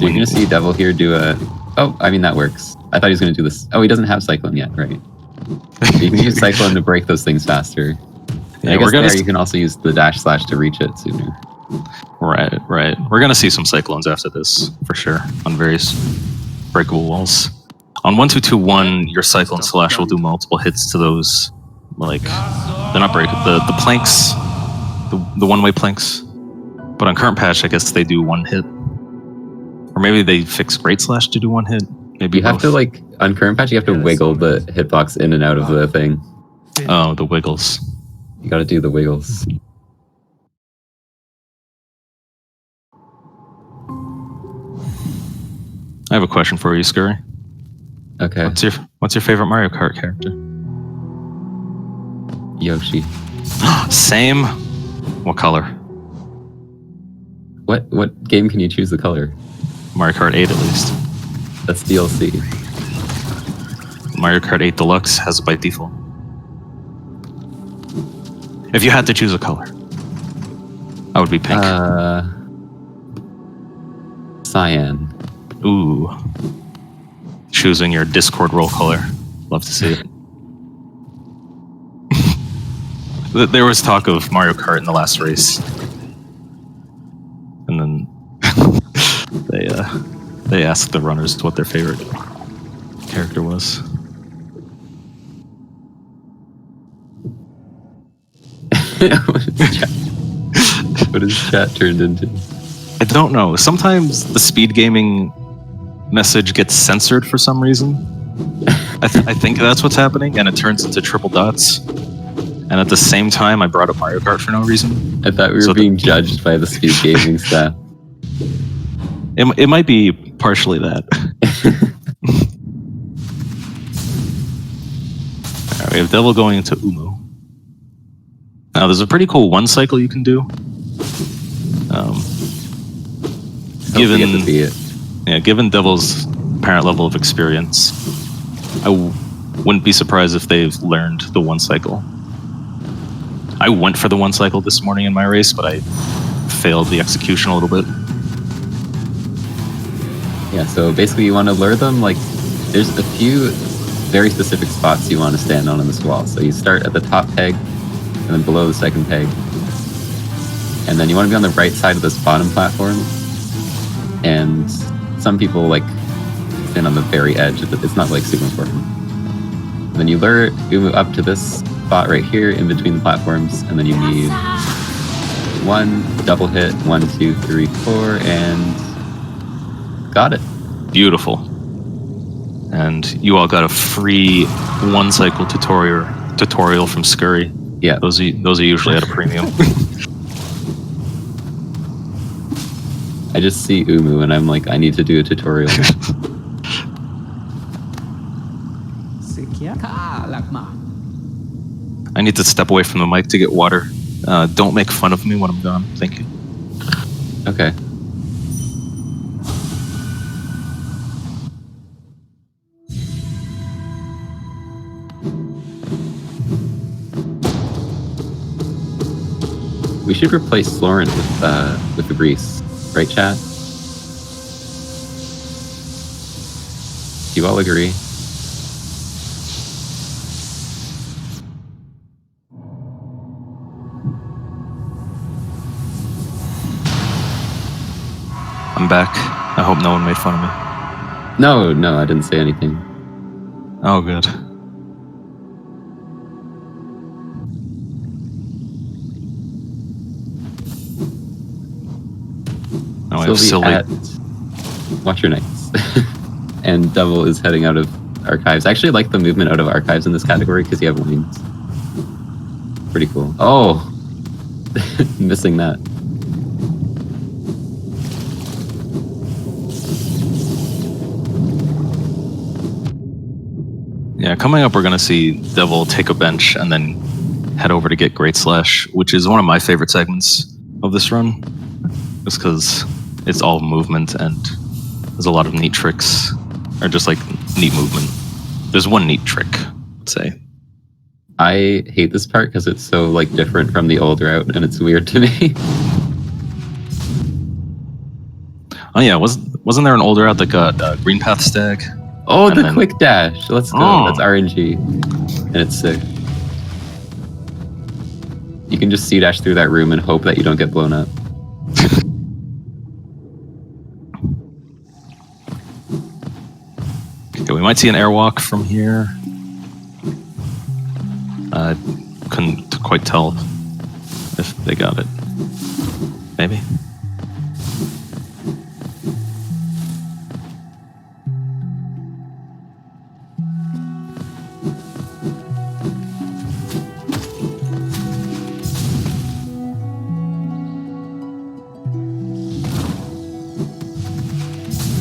So you're gonna see Devil here do a... Oh, I mean, that works. I thought he was gonna do this. Oh, he doesn't have Cyclone yet, right? You can use Cyclone to break those things faster. Yeah, I guess there you can also use the dash slash to reach it sooner. Right. We're gonna see some Cyclones after this, for sure, on various breakable walls. On 1221, your Cyclone Slash will do multiple hits to those, like, they're not breakable, the planks, the one-way planks. But on current patch, I guess they do one hit. Or maybe they fix Great Slash to do one hit. Maybe you have to, like, on current patch, you have to wiggle the hitbox in and out of the thing. Oh, the wiggles. You gotta do the wiggles. I have a question for you, Scurry. Okay. What's your favorite Mario Kart character? Yoshi. Same. What color? What game can you choose the color? Mario Kart 8 at least. That's DLC. Mario Kart 8 Deluxe has it by default. If you had to choose a color, I would be pink. Cyan. Ooh. Choosing your Discord role color. Love to see it. There was talk of Mario Kart in the last race. And then they asked the runners what their favorite character was. What is chat turned into? I don't know. Sometimes the SpeedGaming message gets censored for some reason. I think that's what's happening, and it turns into triple dots. And at the same time, I brought up Mario Kart for no reason. I thought we were being judged by the SpeedGaming staff. It might be partially that. Alright, we have Devil going into Umu. Now, there's a pretty cool one cycle you can do. Given Devil's apparent level of experience, I wouldn't be surprised if they've learned the one cycle. I went for the one cycle this morning in my race, but I failed the execution a little bit. Yeah, so basically you want to lure them, like, there's a few very specific spots you want to stand on this wall. So you start at the top peg, and then below the second peg. And then you want to be on the right side of this bottom platform. And some people, like, stand on the very edge. It's not, like, super important. And then you lure Umu up to this spot right here in between the platforms, and then you need one double hit, 1, 2, 3, 4, and got it. Beautiful. And you all got a free one cycle tutorial from Scurry. Yeah, those are usually at a premium. I just see Umu and I'm like, I need to do a tutorial. I need to step away from the mic to get water. Don't make fun of me when I'm gone. Thank you. Okay. We should replace Florent with the Grease, right, chat? Do you all agree? I'm back. I hope no one made fun of me. No, I didn't say anything. Oh, good. Now I have Sylvie. Watch your nights. And Devil is heading out of Archives. I actually like the movement out of Archives in this category because you have wings. Pretty cool. Oh! Missing that. Yeah, coming up we're going to see Devil take a bench and then head over to get Great Slash, which is one of my favorite segments of this run. Just because it's all movement and there's a lot of neat tricks, or just like neat movement. There's one neat trick, let's say. I hate this part because it's so like different from the old route and it's weird to me. Oh yeah, wasn't there an older ad that got Green Path Stag? Oh, And the then- quick dash. Let's go. Oh. That's RNG. And it's sick. You can just C-dash through that room and hope that you don't get blown up. Okay, we might see an airwalk from here. Couldn't quite tell if they got it. Maybe.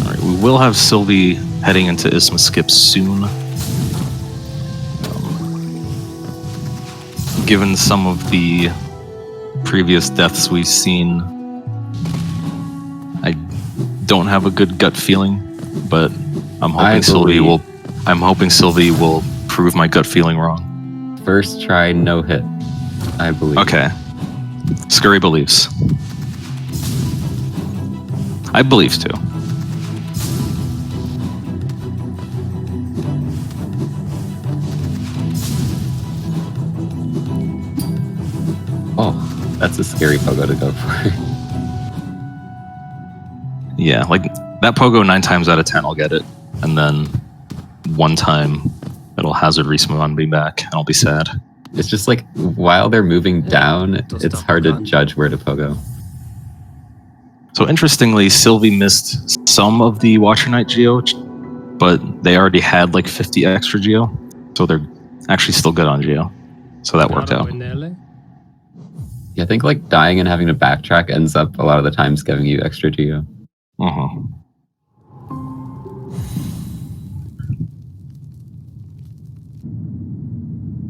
All right, we will have Sylvie heading into Isma Skip soon. Given some of the previous deaths we've seen, I don't have a good gut feeling, but I'm hoping Sylvie will prove my gut feeling wrong. First try, no hit. I believe. Okay. Scurry believes. I believe too. Oh, that's a scary pogo to go for. Yeah, like that pogo 9 times out of 10 I'll get it, and then 1 time it'll hazard respawn me back, and I'll be sad. It's just like while they're moving down, it's hard to judge where to pogo. So interestingly, Sylvie missed some of the Watcher Knight Geo, but they already had like 50 extra Geo, so they're actually still good on Geo. So that worked out. Yeah, I think like dying and having to backtrack ends up a lot of the times giving you extra Geo.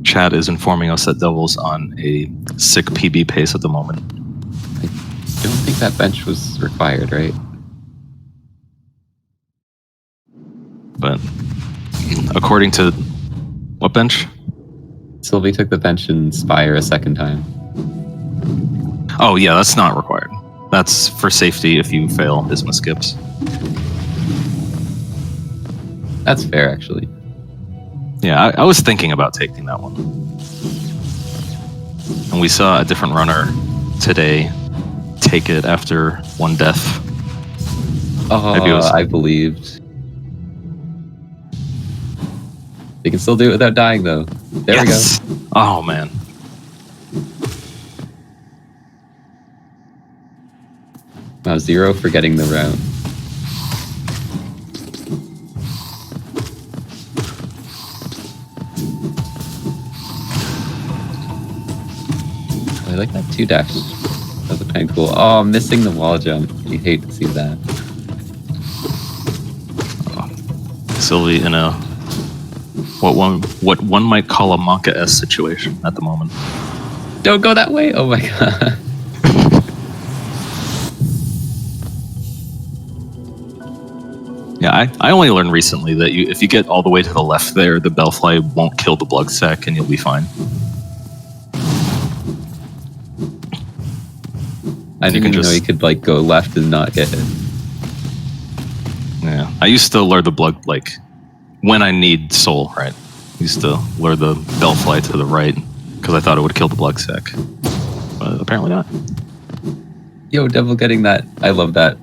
Chat is informing us that Devil's on a sick PB pace at the moment. I don't think that bench was required, right? But according to what bench? Sylvie took the bench in Spire a second time. Oh yeah, that's not required. That's for safety if you fail Isma skips. That's fair, actually. Yeah, I was thinking about taking that one. And we saw a different runner today take it after 1 death. Oh, Maybe it was- I believed. They can still do it without dying, though. There Yes. Oh man. we go. Wow, 0 for getting the route. I like that 2 dash. That was kind of cool. Oh, missing the wall jump. You hate to see that. Sylvie in a what one might call a Monka-esque situation at the moment. Don't go that way! Oh my god. Yeah, I only learned recently that if you get all the way to the left there, the Bellfly won't kill the Bloodsack and you'll be fine. I didn't even know you could like go left and not get hit. Yeah, I used to lure the blood like when I need soul, right? I used to lure the Bellfly to the right because I thought it would kill the Bloodsack, but apparently not. Yo, Devil getting that. I love that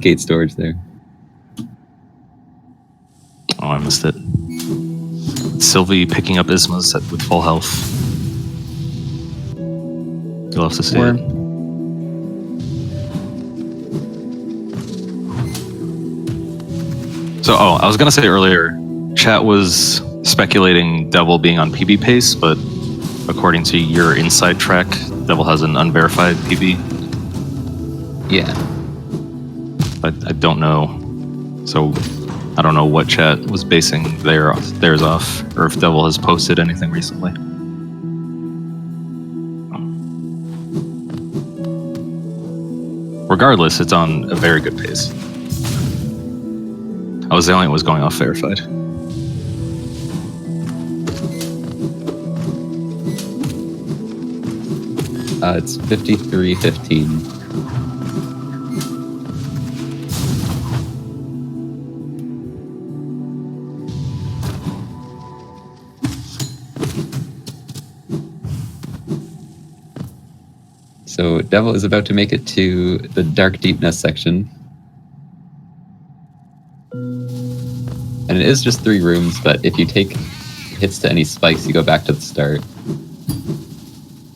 gate storage there. Oh, I missed it. Sylvie picking up Ismas with full health. You'll have to see it. So, I was gonna say earlier, chat was speculating Devil being on PB pace, but according to your inside track, Devil has an unverified PB. Yeah. I don't know. So, I don't know what chat was basing theirs off, or if Devil has posted anything recently. Regardless, it's on a very good pace. I was the only one who was going off verified. It's 53-15. So Devil is about to make it to the Dark Deepness section. And it is just 3 rooms, but if you take hits to any spikes, you go back to the start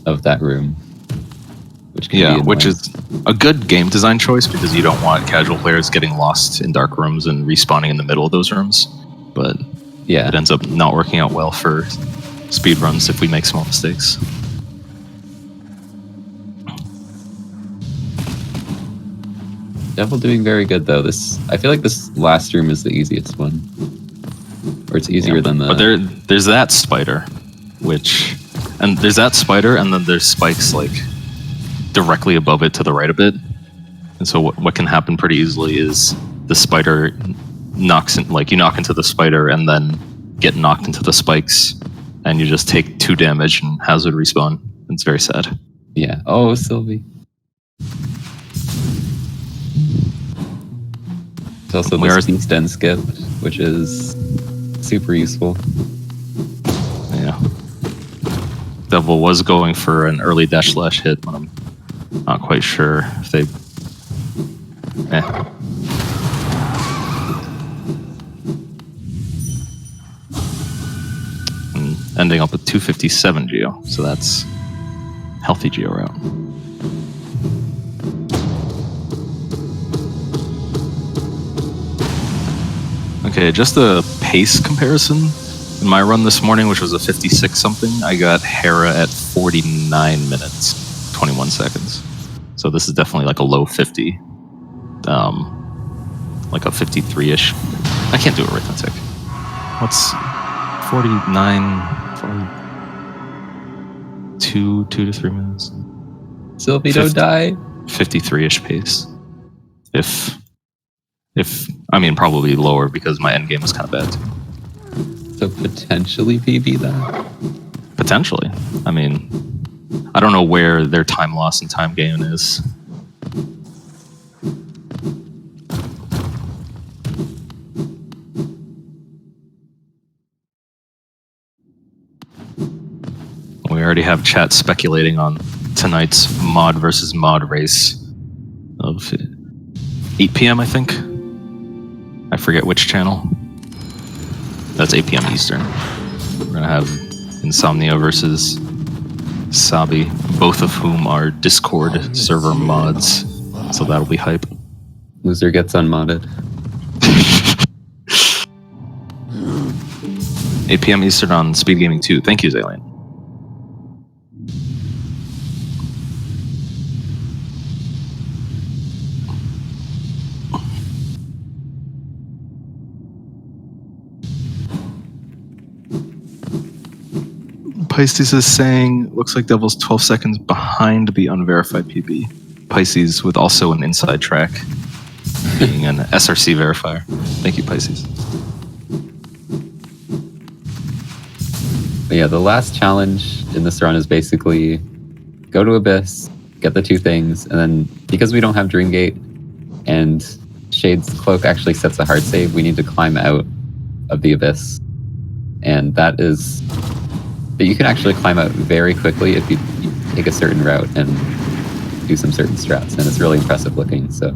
of that room. Which can be annoying. Which is a good game design choice because you don't want casual players getting lost in dark rooms and respawning in the middle of those rooms. But yeah, it ends up not working out well for speedruns if we make small mistakes. Devil doing very good though. I feel like this last room is the easiest one. Or it's easier than the... But there's that spider, and there's that spider, and then there's spikes like directly above it to the right a bit. And so what can happen pretty easily is the spider knocks in, like you knock into the spider and then get knocked into the spikes, and you just take 2 damage and hazard respawn. It's very sad. Yeah. Oh, Sylvie. There's also the speed stun skip, which is super useful. Yeah. Devil was going for an early dash slash hit, but I'm not quite sure if they... And ending up with 257 Geo, so that's healthy Geo route. Okay, just a pace comparison. In my run this morning, which was a 56 something, I got Hera at 49 minutes, 21 seconds. So this is definitely like a low 50. Like a 53-ish. I can't do arithmetic. What's 49, 42, 2 to 3 minutes? Sylvie, don't die. 53-ish pace. I mean, probably lower because my endgame was kind of bad too. So potentially PB that? Potentially. I mean, I don't know where their time loss and time gain is. We already have chat speculating on tonight's mod versus mod race of 8 p.m. I think. I forget which channel. That's 8 p.m. Eastern. We're gonna have Insomnia versus Sabi, both of whom are Discord server mods, so that'll be hype. Loser gets unmodded. 8 p.m. Eastern on SpeedGaming 2. Thank you, Zalian. Pisces is saying, looks like Devil's 12 seconds behind the unverified PB. Pisces with also an inside track, being an SRC verifier. Thank you, Pisces. But yeah, the last challenge in this run is basically go to Abyss, get the 2 things, and then because we don't have Dreamgate and Shade's Cloak actually sets a hard save, we need to climb out of the Abyss. And that is... But you can actually climb out very quickly if you take a certain route and do some certain strats, and it's really impressive looking. So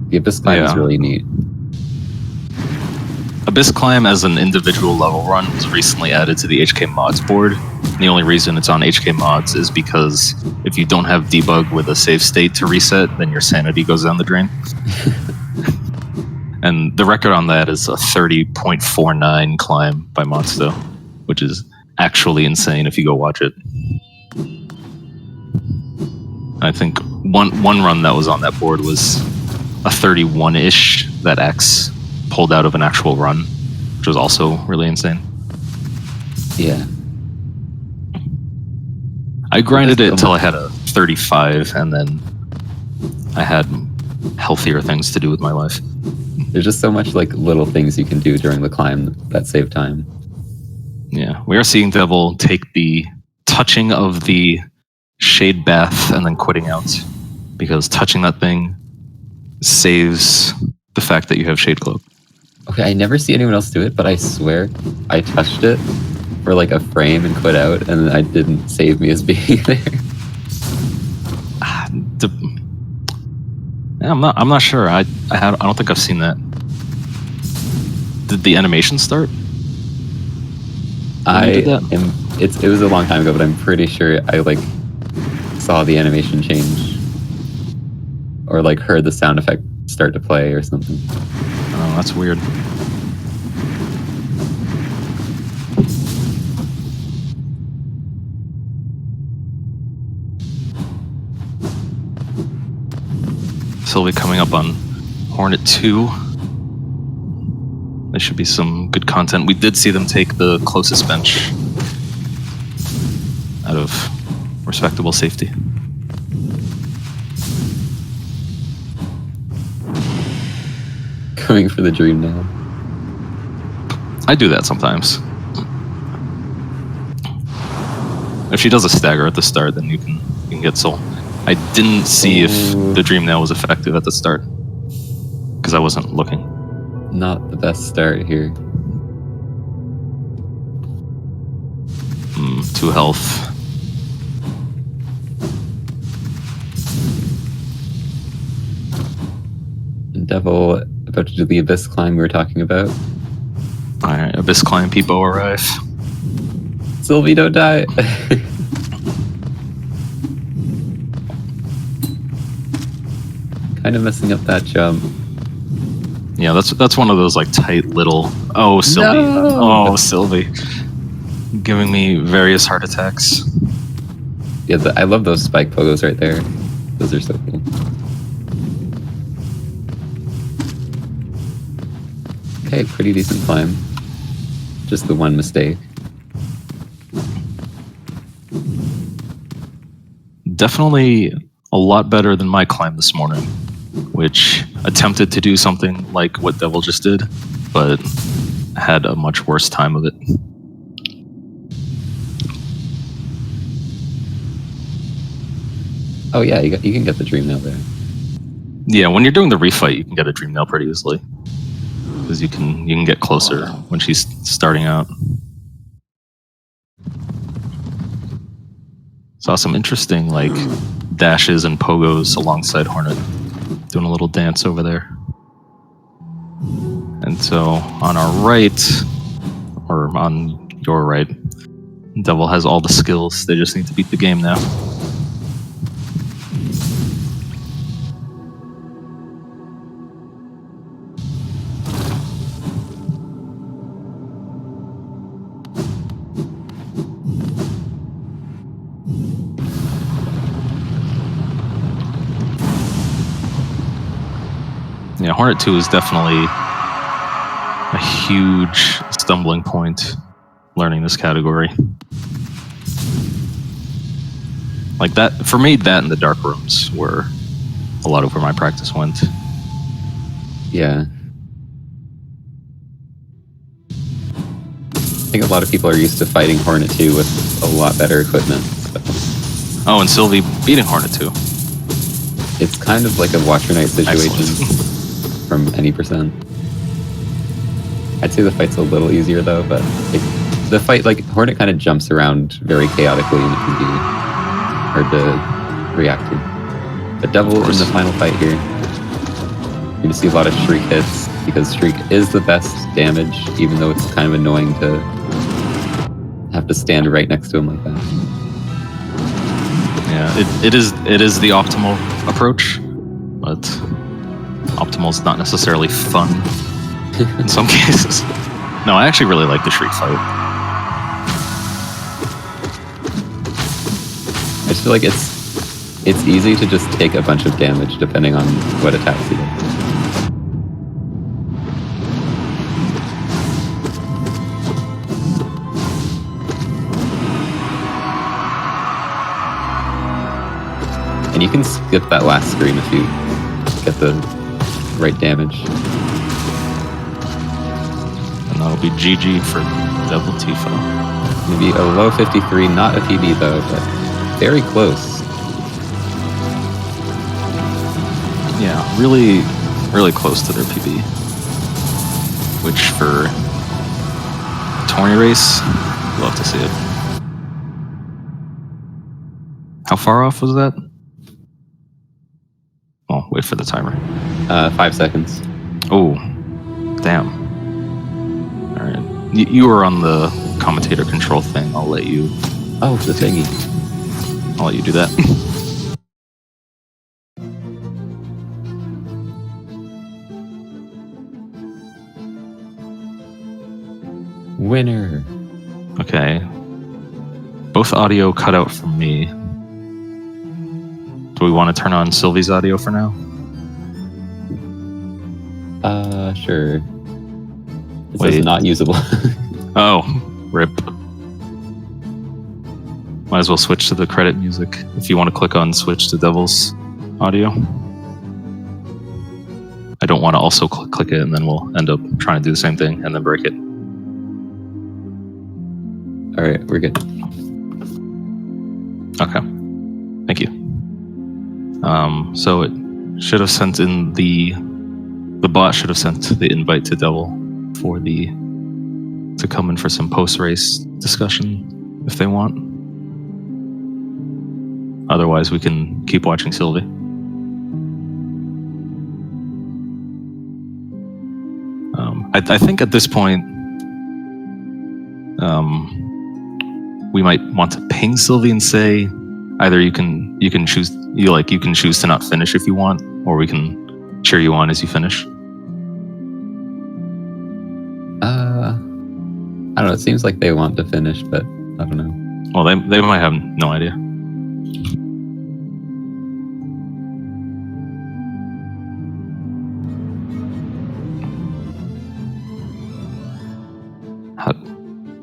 the Abyss climb is really neat. Abyss Climb as an individual level run was recently added to the HK Mods board. And the only reason it's on HK Mods is because if you don't have debug with a save state to reset, then your sanity goes down the drain. And the record on that is a 30.49 climb by Monsto, which is actually insane if you go watch it. I think one run that was on that board was a 31-ish that X pulled out of an actual run, which was also really insane. Yeah. I grinded it until I had a 35, and then I had healthier things to do with my life. There's just so much like little things you can do during the climb that save time. Yeah, we are seeing Devil take the touching of the Shade Bath and then quitting out, because touching that thing saves the fact that you have Shade Cloak. Okay, I never see anyone else do it, but I swear I touched it for like a frame and quit out, and I didn't save me as being there. Yeah, I'm not sure. I don't think I've seen that. Did the animation start? When you did that? It was a long time ago, but I'm pretty sure I like saw the animation change, or like heard the sound effect start to play or something. Oh, that's weird. Sylvie coming up on Hornet 2. There should be some good content. We did see them take the closest bench out of respectable safety. Going for the dream now. I do that sometimes. If she does a stagger at the start, then you can get soul. I didn't see if the dream nail was effective at the start because I wasn't looking. Not the best start here. 2 health. And Devil about to do the abyss climb we were talking about. Alright, abyss climb people arrive. Sylvie, don't die. Kind of messing up that jump. Yeah, that's one of those like tight little. Oh, Sylvie. No! Oh, Sylvie. Giving me various heart attacks. Yeah, I love those spike pogos right there. Those are so cool. Okay, pretty decent climb. Just the one mistake. Definitely a lot better than my climb this morning, which attempted to do something like what Devil just did, but had a much worse time of it. Oh yeah, you can get the dream nail there. Yeah, when you're doing the refight, you can get a dream nail pretty easily because you can get closer when she's starting out. Saw some interesting like dashes and pogos alongside Hornet, doing a little dance over there. And so on our right, or on your right, Devil has all the skills. They just need to beat the game now. Yeah, Hornet 2 is definitely a huge stumbling point learning this category. Like that, for me, that and the dark rooms were a lot of where my practice went. Yeah. I think a lot of people are used to fighting Hornet 2 with a lot better equipment. So. Oh, and Sylvie beating Hornet 2. It's kind of like a Watch Your Night situation from any percent. I'd say the fight's a little easier though, but the fight, like Hornet kind of jumps around very chaotically and it can be hard to react to. But Devil in the final fight here, you're going to see a lot of Shriek hits because Shriek is the best damage, even though it's kind of annoying to have to stand right next to him like that. Yeah, it is the optimal approach, but optimal is not necessarily fun in some cases. No, I actually really like the Shriek fight. I just feel like it's easy to just take a bunch of damage depending on what attacks you get. And you can skip that last screen if you get the right damage. And that'll be GG for Deviltifa. Maybe a low 53, not a PB though, but very close. Yeah, really, really close to their PB. Which for a tourney race, love to see it. How far off was that? Well, wait for the timer. 5 seconds. Oh, damn. All right. You were on the commentator control thing. I'll let you. Oh, the thingy. I'll let you do that. Winner. Okay. Both audio cut out from me. Do we want to turn on Sylvie's audio for now? Sure. It Wait. says not usable. Oh, rip. Might as well switch to the credit music if you want to click on switch to Devil's audio. I don't want to also click it and then we'll end up trying to do the same thing and then break it. All right, we're good. Okay. Thank you. So it should have sent in the bot should have sent the invite to Devil for to come in for some post-race discussion if they want. Otherwise, we can keep watching Sylvie. I think at this point, we might want to ping Sylvie and say either you can choose to not finish if you want, or we can cheer you on as you finish. I don't know. It seems like they want to finish, but I don't know. Well, they might have no idea.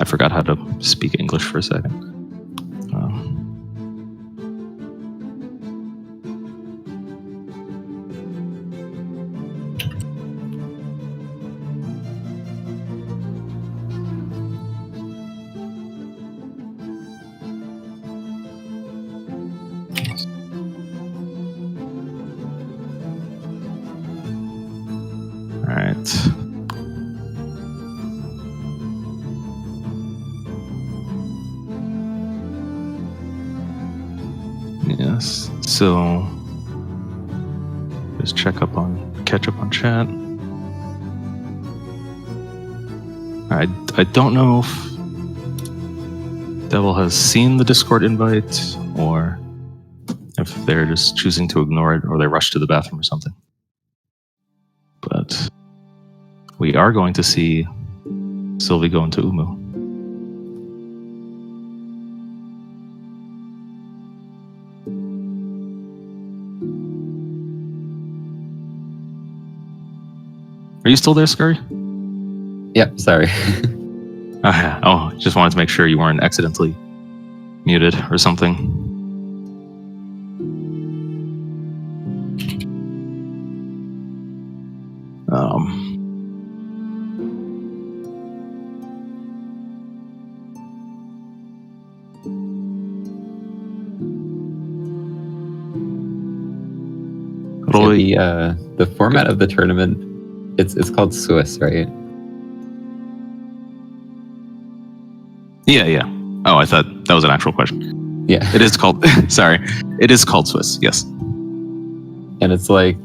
I forgot how to speak English for a second. All right. Yes. So just catch up on chat. I don't know if Devil has seen the Discord invite or if they're just choosing to ignore it or they rush to the bathroom or something. But we are going to see Sylvie go into Umu. Are you still there, Scurry? Yep, sorry. Oh, just wanted to make sure you weren't accidentally muted or something. So the format of the tournament, it's called Swiss, right? Yeah. Oh, I thought that was an actual question. Yeah. It is called, sorry. It is called Swiss, yes. And it's like,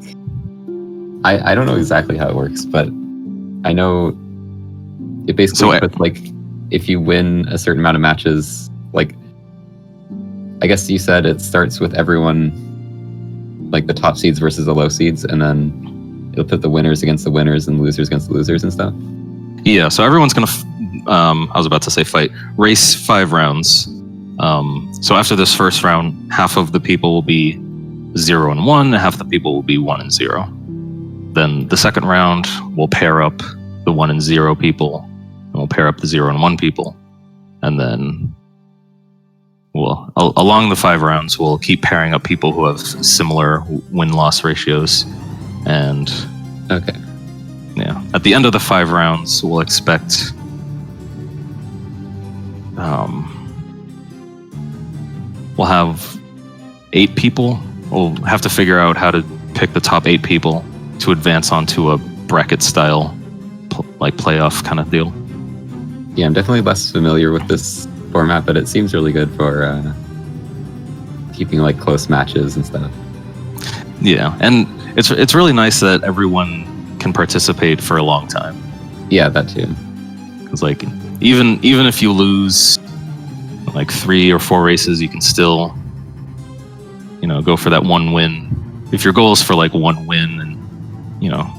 I don't know exactly how it works, but I know it basically puts like, if you win a certain amount of matches, like, I guess you said it starts with everyone, like the top seeds versus the low seeds, and then it'll put the winners against the winners and losers against the losers and stuff. Yeah, so everyone's gonna, I was about to say fight, race 5 rounds. So after this first round, half of the people will be 0 and 1, and half the people will be 1 and 0. Then the second round, we'll pair up the 1 and 0 people, and we'll pair up the 0 and 1 people. And then along the 5 rounds, we'll keep pairing up people who have similar win-loss ratios. And okay. Yeah, at the end of the 5 rounds, we'll expect we'll have 8 people. We'll have to figure out how to pick the top 8 people to advance onto a bracket style like playoff kind of deal. Yeah, I'm definitely less familiar with this format, but it seems really good for keeping like close matches and stuff. Yeah, and It's really nice that everyone can participate for a long time. Yeah, that too. Because like even if you lose like 3 or 4 races, you can still, you know, go for that one win. If your goal is for like one win, and you know,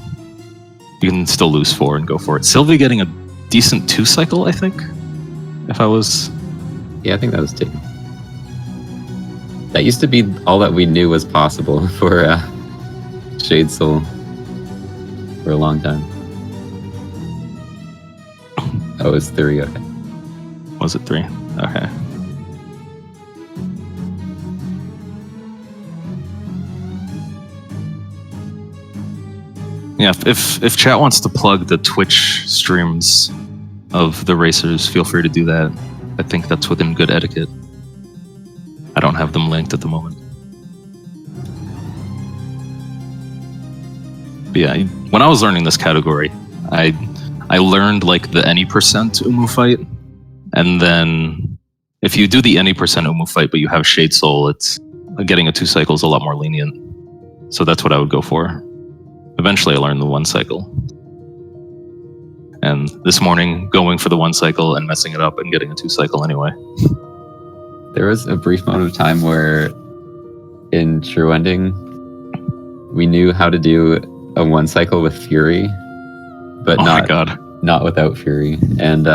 you can still lose 4 and go for it. Sylvie getting a decent 2 cycle, I think. If I was, Yeah, I think that was 2. That used to be all that we knew was possible for Shade Soul for a long time. Oh, it was 3. Okay. was it 3? Okay. Yeah, if chat wants to plug the Twitch streams of the racers, feel free to do that. I think that's within good etiquette. I don't have them linked at the moment. But yeah, when I was learning this category, I learned like the any percent Umu fight, and then if you do the any percent Umu fight but you have Shade Soul, it's getting a 2 cycle is a lot more lenient. So that's what I would go for. Eventually I learned the 1 cycle. And this morning, going for the 1 cycle and messing it up and getting a 2 cycle anyway. There was a brief moment of time where in True Ending, we knew how to do a 1 cycle with Fury, but not without Fury. And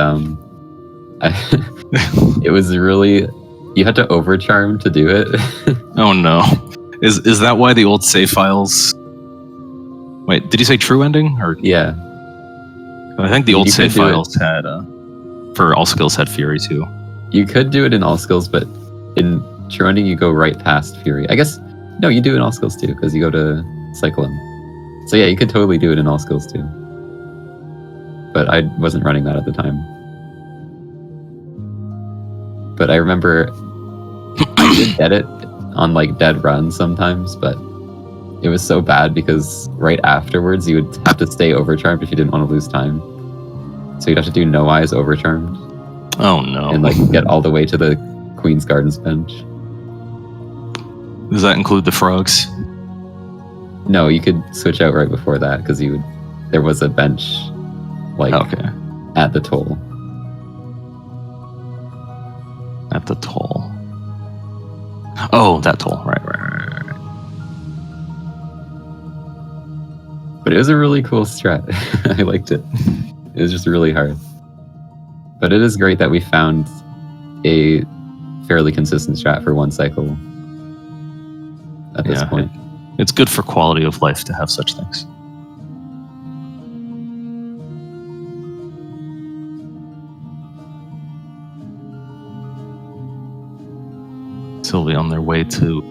it was really, you had to overcharm to do it. Oh no. Is that why the old save files... Wait, did you say True Ending? Or Yeah. I think the old save files had, for all skills, had Fury too. You could do it in all skills, but in True Ending, you go right past Fury. I guess, no, you do it in all skills too, because you go to cycle him. So yeah, you could totally do it in all skills too. But I wasn't running that at the time. But I remember I did get it on like dead runs sometimes, but it was so bad because right afterwards you would have to stay overcharmed if you didn't want to lose time. So you'd have to do no eyes overcharmed. Oh no. And like get all the way to the Queen's Gardens bench. Does that include the frogs? No, you could switch out right before that because there was a bench like at the toll. At the toll. Oh, that toll. Right. But it was a really cool strat. I liked it. It was just really hard. But it is great that we found a fairly consistent strat for 1 cycle at this point. It's good for quality of life to have such things. Sylvie on their way to...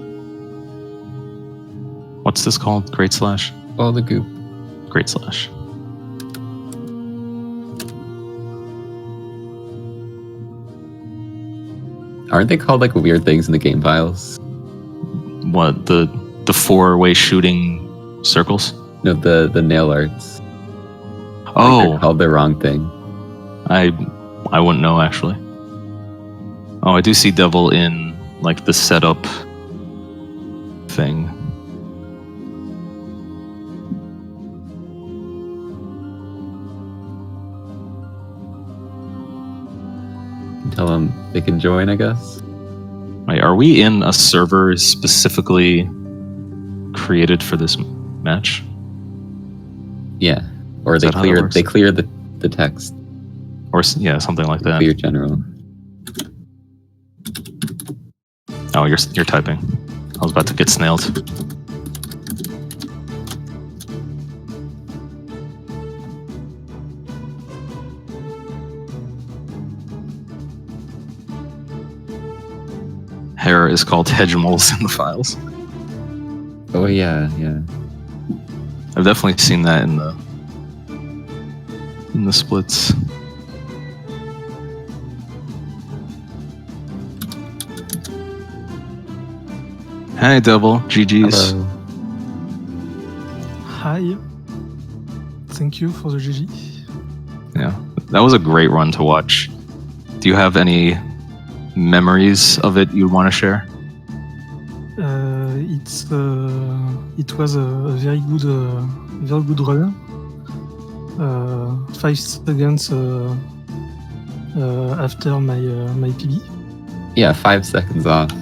What's this called? Great Slash? Oh, the goop. Great Slash. Aren't they called like weird things in the game files? What, the 4-way shooting circles? No, the nail arts. Oh, like they're called the wrong thing. I wouldn't know actually. Oh, I do see Devil in like the setup thing. Tell them they can join, I guess. Wait, are we in a server specifically created for this match? Yeah, or they clear the text. Or yeah, something like that. Clear general. Oh, you're typing. I was about to get snailed. Hair is called hedgemoles in the files. Oh yeah. I've definitely seen that in the splits. Hi, Devil. GG's. Hello. Hi. Thank you for the GG. Yeah, that was a great run to watch. Do you have any memories of it you'd want to share? It was a very good run. 5 seconds after my PB. Yeah, 5 seconds off.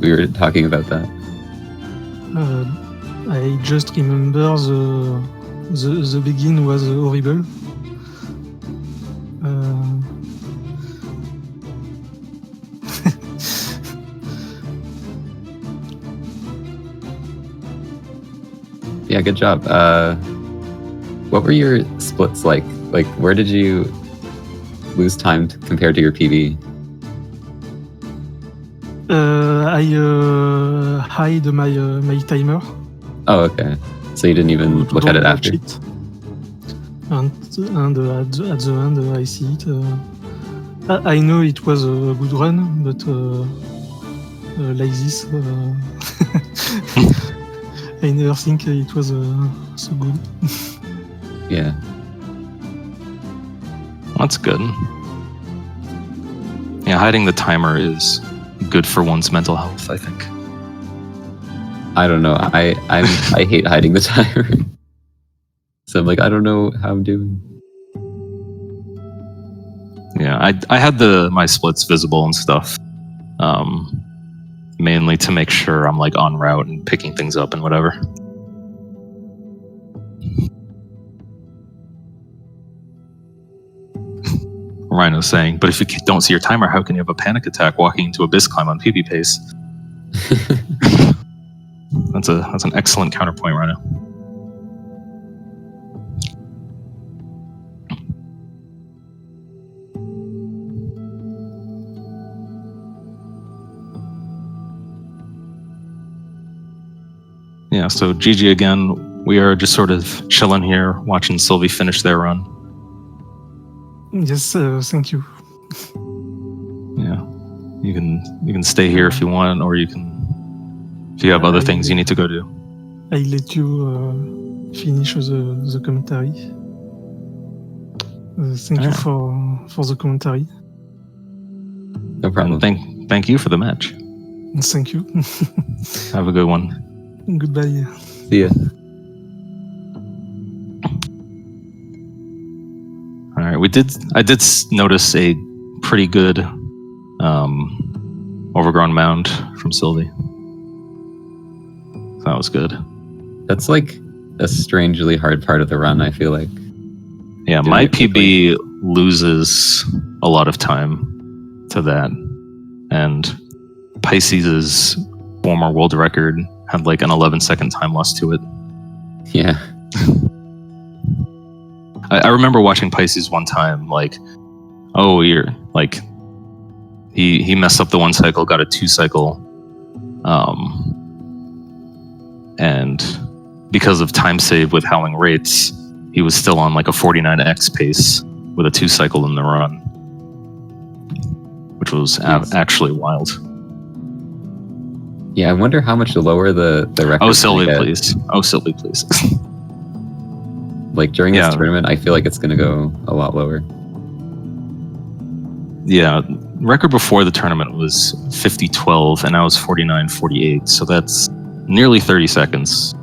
We were talking about that. I just remember the begin was horrible. Yeah, good job. What were your splits like? Like, where did you lose time compared to your PB? I hide my timer. Oh, okay. So you didn't even look at it after? It. And at the end, I see it. I know it was a good run, but like this, I never think it was so good. Yeah. That's good. Yeah, hiding the timer is good for one's mental health, I think. I don't know. I hate hiding the timer. So I'm like, I don't know how I'm doing. Yeah, I had my splits visible and stuff. Mainly to make sure I'm like on route and picking things up and whatever. Rhino's saying, but if you don't see your timer, how can you have a panic attack walking into Abyss Climb on PB pace? That's an excellent counterpoint, Rhino. Yeah, so GG again. We are just sort of chilling here, watching Sylvie finish their run. Yes, thank you. Yeah, you can stay here if you want, or you can, if you have other things you need to go do. I let you finish the commentary. Thank you for the commentary. No problem. And thank you for the match. Thank you. Have a good one. Goodbye. See ya. All right, I did notice a pretty good overgrown mound from Sylvie. That was good. That's like a strangely hard part of the run, I feel like. Yeah, my PB loses a lot of time to that. And Pisces' former world record had like an 11-second time loss to it. Yeah. I remember watching Pisces one time, like, oh, you're like, he messed up the 1 cycle, got a 2 cycle, and because of time save with Howling Rates, he was still on like a 49x pace with a 2 cycle in the run, which was actually wild. Yeah, I wonder how much lower the record. Oh, Sylvie, please. Oh, Sylvie, please. Like during this tournament, I feel like it's going to go a lot lower. Yeah, record before the tournament was 50-12, and now it's 49-48, so that's nearly 30 seconds.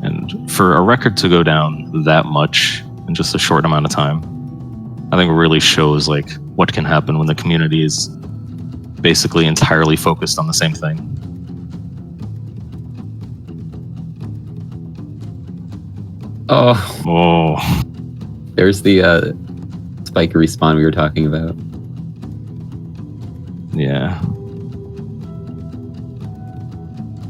And for a record to go down that much in just a short amount of time, I think it really shows like what can happen when the community is basically entirely focused on the same thing. Oh. There's the spike respawn we were talking about. Yeah.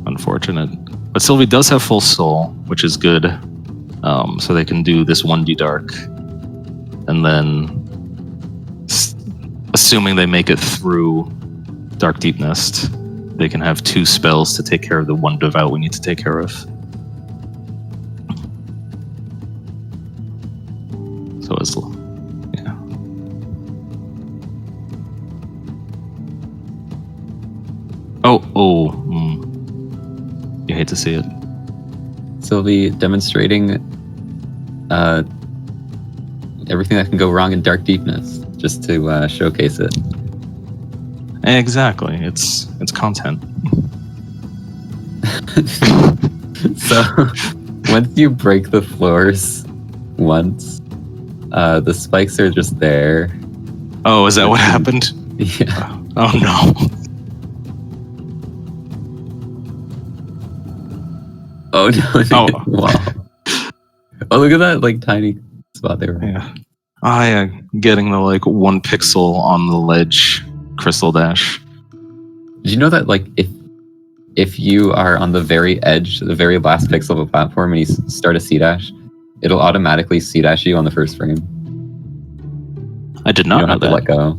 Unfortunate. But Sylvie does have full soul, which is good. So they can do this 1D dark. And then, assuming they make it through Dark Deep Nest, they can have 2 spells to take care of the 1 devout we need to take care of. So it's, yeah. You hate to see it. Sylvie demonstrating everything that can go wrong in Dark Deepness, just to showcase it. Exactly. It's content. So once you break the floors once, the spikes are just there. Oh, is that what happened? Yeah. Oh no. Oh no. Oh. Wow. Oh, look at that like tiny spot there. Yeah. Yeah. Getting the like 1 pixel on the ledge crystal dash. Did you know that like if you are on the very edge, the very last pixel of a platform, and you start a C dash, it'll automatically C dash you on the first frame. I did You not don't know have to that. let go.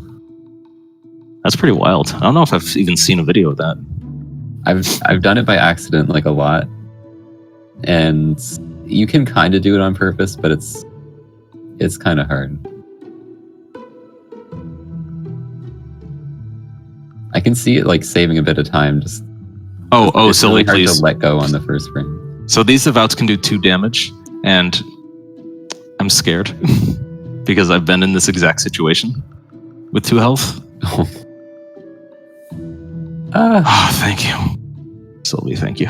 That's pretty wild. I don't know if I've even seen a video of that. I've done it by accident like a lot, and you can kind of do it on purpose, but it's kind of hard. I can see it like saving a bit of time. Just it's Sylvie, really hard please. to let go on the first frame. So these devouts can do 2 damage, and I'm scared because I've been in this exact situation with 2 health. Oh, thank you, Sylvie. Thank you.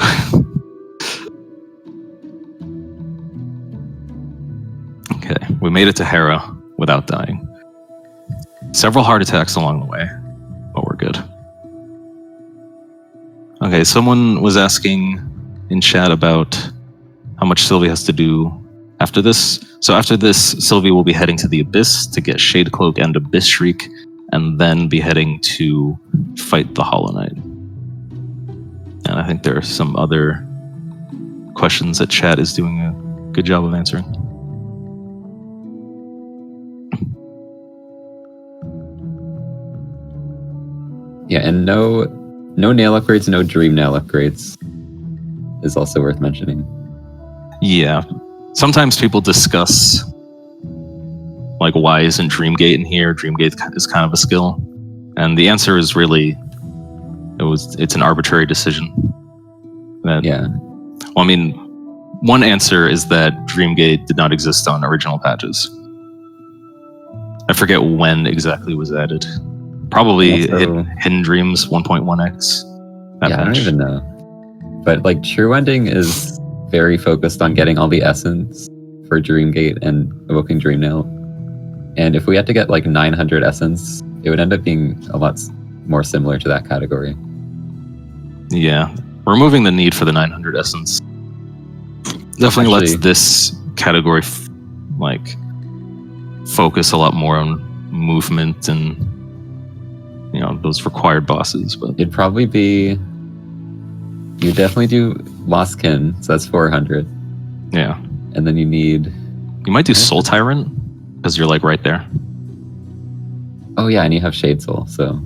Okay, we made it to Hera without dying. Several heart attacks along the way, but we're good. Okay, someone was asking in chat about how much Sylvie has to do after this. So after this, Sylvie will be heading to the Abyss to get Shade Cloak and Abyss Shriek, and then be heading to fight the Hollow Knight. And I think there are some other questions that chat is doing a good job of answering. Yeah, and no nail upgrades, no dream nail upgrades is also worth mentioning. Yeah. Sometimes people discuss like why isn't Dreamgate in here? Dreamgate is kind of a skill. And the answer is really it's an arbitrary decision. Yeah. Well, I mean, one answer is that Dreamgate did not exist on original patches. I forget when exactly it was added. Probably Also, Hidden Dreams 1.1x. Yeah, I don't even know. But like True Ending is very focused on getting all the essence for Dreamgate and evoking Dreamnail. And if we had to get like 900 essence, it would end up being a lot more similar to that category. Yeah. Removing the need for the 900 essence definitely lets this category focus a lot more on movement and those required bosses. But it'd probably be, you definitely do Lost Kin, so that's 400. Yeah. And then you might do Soul Tyrant because you're like right there. Oh yeah, and you have Shade Soul, so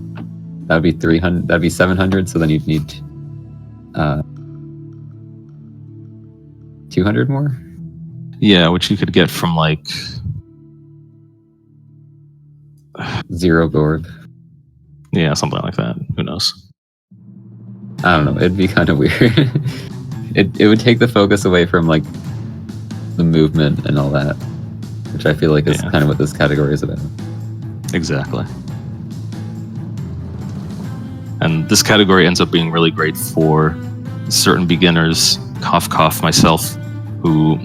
that'd be 300. That'd be 700. So then you'd need 200 more. Yeah, which you could get from like Zero Gorb. Yeah, something like that. Who knows? I don't know. It'd be kind of weird. It would take the focus away from like the movement and all that, which I feel like is kind of what this category is about. Exactly. And this category ends up being really great for certain beginners, cough myself, who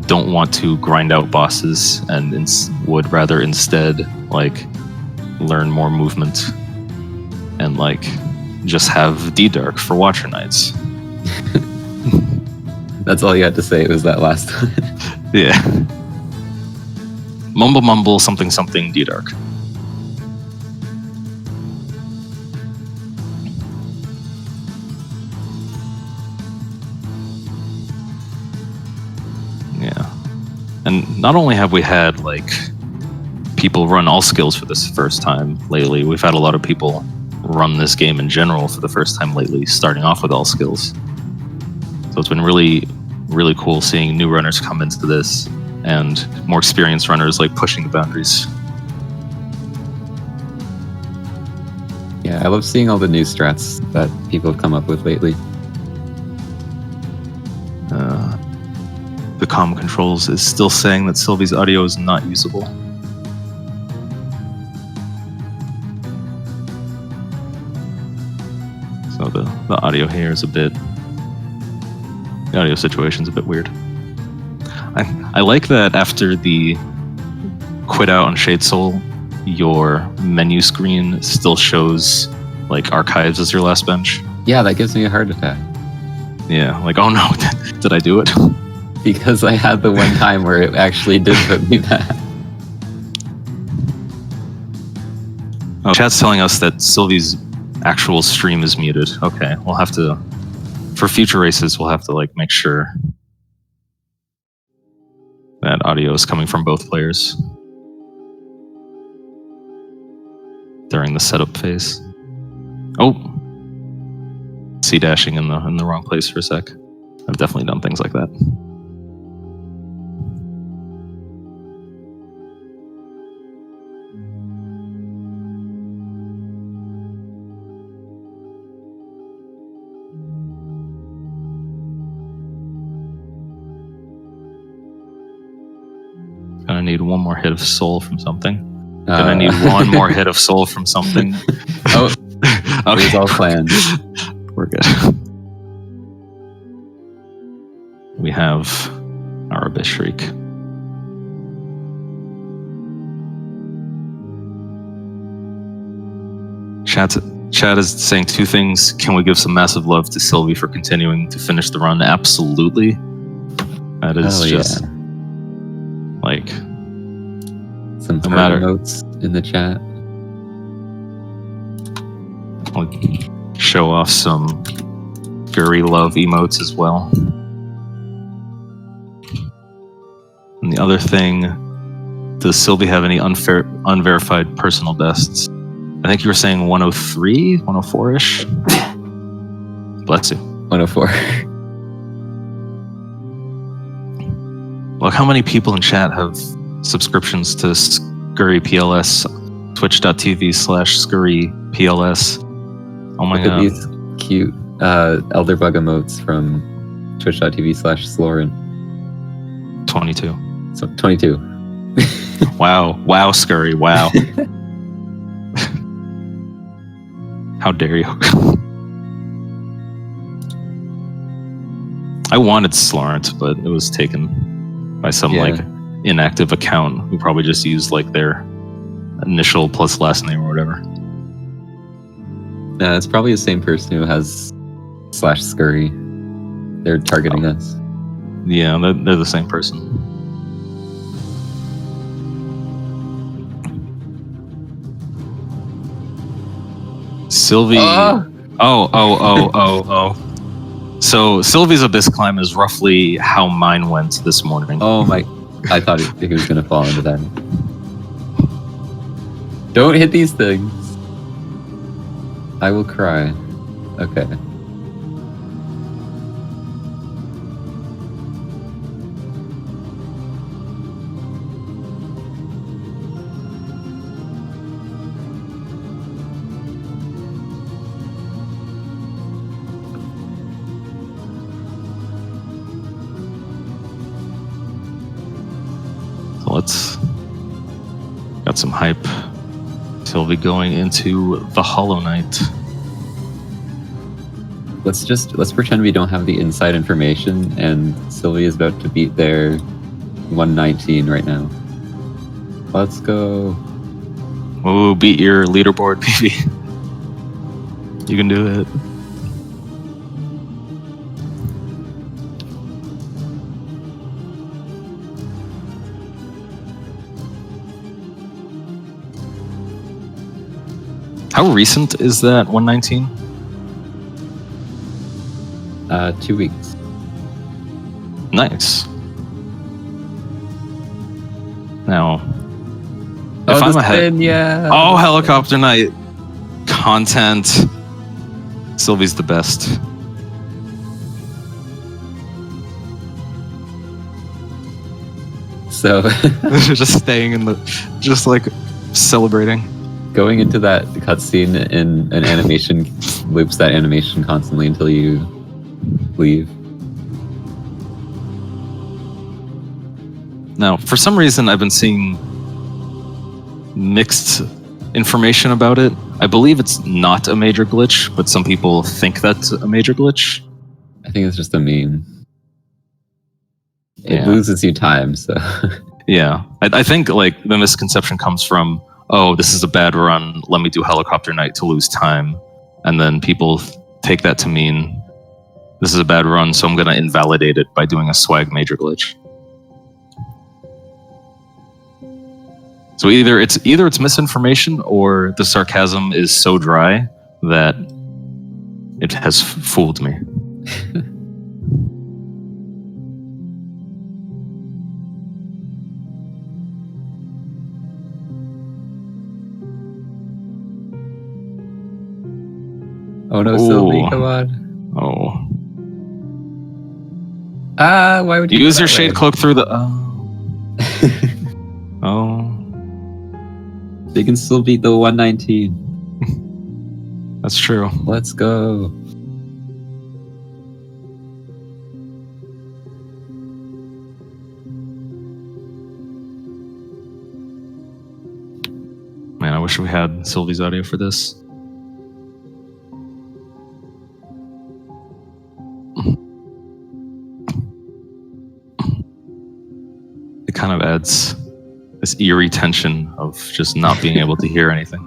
don't want to grind out bosses and would rather instead like learn more movement and like just have D-Dark for Watcher Nights. That's all you had to say. It was that last one. Yeah. Mumble something D-Dark. Yeah. And not only have we had like people run all skills for this first time lately, we've had a lot of people run this game in general for the first time lately, starting off with all skills. So it's been really, really cool seeing new runners come into this and more experienced runners like pushing the boundaries. Yeah, I love seeing all the new strats that people have come up with lately. The comm controls is still saying that Sylvie's audio is not usable. So the audio here is the audio situation's a bit weird. I like that after the quit out on Shade Soul, your menu screen still shows like archives as your last bench. Yeah, that gives me a heart attack. Yeah, like, oh no, did I do it? Because I had the one time where it actually did put me back. Oh, chat's telling us that Sylvie's actual stream is muted. Okay, we'll have to, for future races, we'll have to like make sure that audio is coming from both players during the setup phase. Oh, C-dashing in the wrong place for a sec. I've definitely done things like that. Gonna need one more hit of soul from something. Gonna need one more hit of soul from something. Oh, okay. It's all planned. We're good. We have our Abyss Shriek. Chat is saying two things. Can we give some massive love to Sylvie for continuing to finish the run? Absolutely. That is just like some no matter notes in the chat. I'll show off some Guri love emotes as well. And the other thing, does Sylvie have any unverified personal bests? I think you were saying 103, 104-ish? Bless you. 104. Look how many people in chat have subscriptions to Scurry PLS, twitch.tv/Scurry PLS. Oh my god. These cute Elderbug emotes from twitch.tv/Slorin. 22. So 22. Wow, Scurry, wow. How dare you? I wanted Slorent, but it was taken by some like inactive account who probably just used like their initial plus last name or whatever. It's probably the same person who has /Scurry. They're targeting us. Yeah, they're the same person. Sylvie. Oh. So Sylvie's Abyss Climb is roughly how mine went this morning. Oh my. I thought he was going to fall into that. Don't hit these things. I will cry. Okay. Got some hype. Sylvie going into the Hollow Knight. Let's pretend we don't have the inside information, and Sylvie is about to beat their 119 right now. Let's go. Ooh, beat your leaderboard, PB. You can do it. How recent is that 119? 2 weeks. Nice. Now, if I'm ahead, oh, Helicopter Knight content. Sylvie's the best. So just staying in just like celebrating. Going into that cutscene in an animation loops that animation constantly until you leave. Now, for some reason, I've been seeing mixed information about it. I believe it's not a major glitch, but some people think that's a major glitch. I think it's just a meme. It Yeah. loses you time, so... Yeah. I think like the misconception comes from, oh, this is a bad run, let me do Helicopter Night to lose time. And then people take that to mean this is a bad run, so I'm going to invalidate it by doing a swag major glitch. So either it's misinformation or the sarcasm is so dry that it has fooled me. Oh no, Ooh. Sylvie, come on. Oh. Why would you Use go your that shade way? cloak through the... Oh. They can still beat the 119. That's true. Let's go. Man, I wish we had Sylvie's audio for this. It kind of adds this eerie tension of just not being able to hear anything.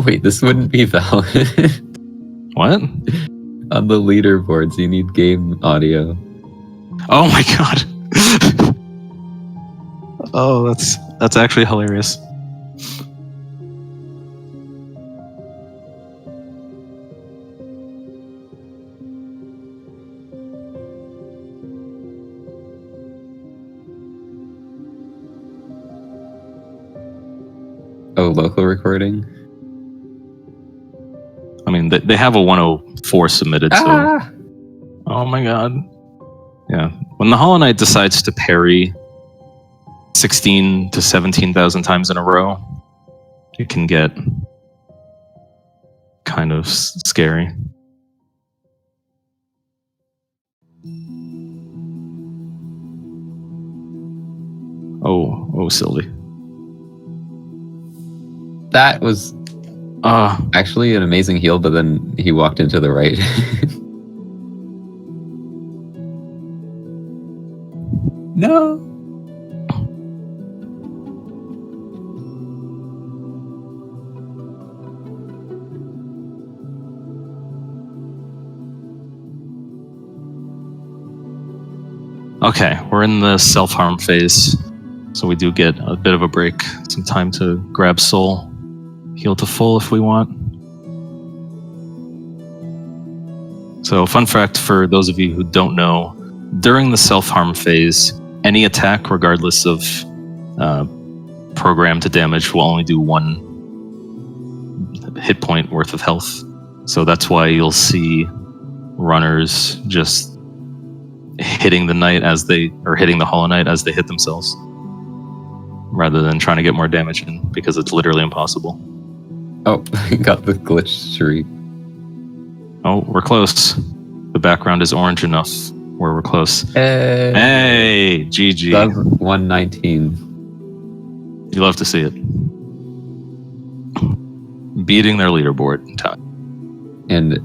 Wait, this wouldn't be valid. What? On the leaderboards, you need game audio. Oh my god. Oh, that's actually hilarious. Oh, local recording? I mean, they have a 104 submitted, so... Ah! Oh my god. Yeah. When the Hollow Knight decides to parry 16 to 17,000 times in a row, it can get kind of scary. Oh, Sylvie. That was actually an amazing heal, but then he walked into the right. No. Okay, we're in the self-harm phase, so we do get a bit of a break, some time to grab soul, heal to full if we want. So, fun fact for those of you who don't know, during the self-harm phase, any attack, regardless of program to damage, will only do 1 hit point worth of health. So that's why you'll see runners just hitting the knight hitting the Hollow Knight as they hit themselves, rather than trying to get more damage in, because it's literally impossible. Oh, got the glitch tree. Oh, we're close. The background is orange enough where we're close. Hey, GG. Sub 119. You love to see it. Beating their leaderboard in time. And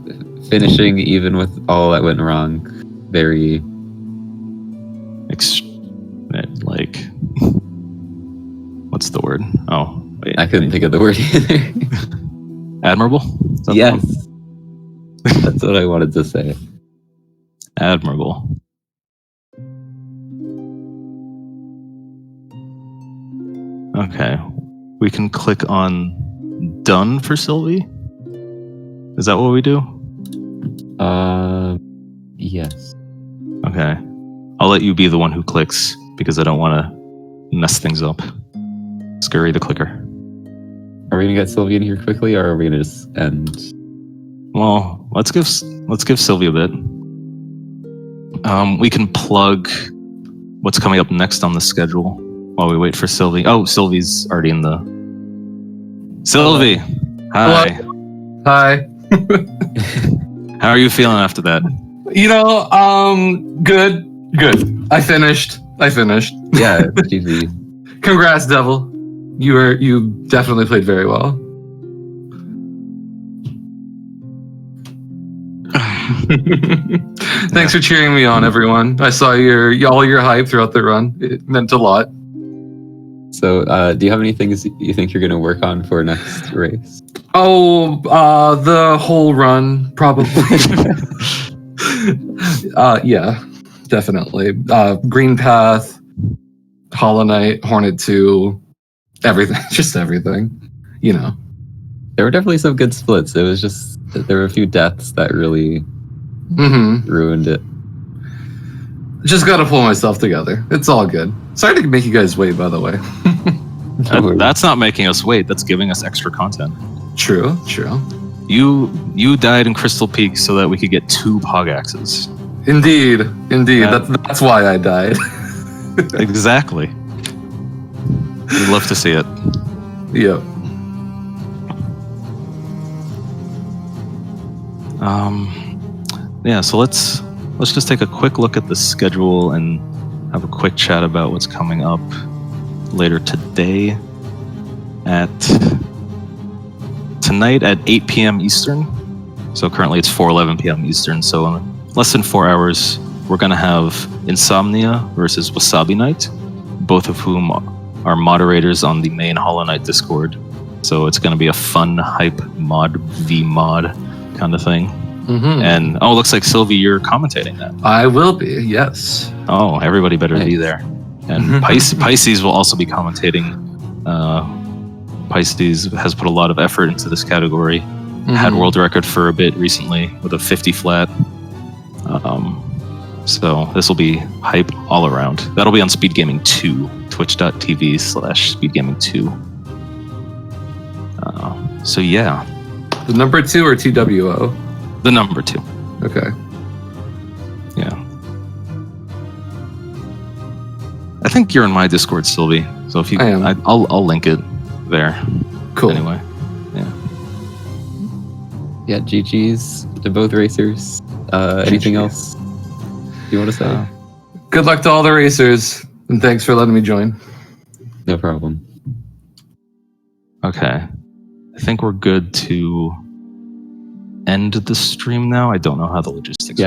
finishing even with all that went wrong. Very... like... What's the word? Oh, wait. I couldn't think of the word either. Admirable? Is that the Yes. one? That's what I wanted to say. Admirable. Okay. We can click on done for Sylvie? Is that what we do? Yes. Okay. I'll let you be the one who clicks, because I don't want to mess things up. Scurry the clicker. Are we gonna get Sylvie in here quickly, or are we gonna just end? Well, let's give Sylvie a bit. We can plug what's coming up next on the schedule while we wait for Sylvie. Oh, Sylvie's already in the... Sylvie! Hi. Hello. Hi. How are you feeling after that? You know, good. I finished. Yeah, GG. Congrats, Devil. You definitely played very well. Thanks for cheering me on, everyone. I saw all your hype throughout the run. It meant a lot. So, do you have any things you think you're going to work on for next race? Oh, the whole run, probably. Yeah, definitely. Green Path, Hollow Knight, Hornet 2, everything. Just everything. You know. There were definitely some good splits. It was just that there were a few deaths that really ruined it. Just gotta pull myself together. It's all good. Sorry to make you guys wait, by the way. That's not making us wait. That's giving us extra content. True. You died in Crystal Peak so that we could get 2 Pog Axes. Indeed. Yeah. That's why I died. Exactly. We'd love to see it. Yep. Yeah, so let's just take a quick look at the schedule and have a quick chat about what's coming up later today tonight at 8 p.m. Eastern. So currently it's 4:11 p.m. Eastern. So in less than 4 hours, we're going to have Insomnia versus Wasabi Knight, both of whom are moderators on the main Hollow Knight Discord. So it's going to be a fun hype mod v mod kind of thing. And looks like Sylvie, you're commentating that. I will be, yes. Oh, everybody better be there. And Pisces will also be commentating. Pisces has put a lot of effort into this category. Had world record for a bit recently with a 50 flat. So this will be hype all around. That'll be on SpeedGaming 2, twitch.tv/SpeedGaming2. So yeah. The number 2 or TWO? The number 2. Okay. Yeah. I think you're in my Discord, Sylvie. So if you, I am. I'll link it there. Cool. Anyway, Yeah, GG's to both racers. Anything else you want to say? Good luck to all the racers, and thanks for letting me join. No problem. Okay. I think we're good to end the stream now. I don't know how the logistics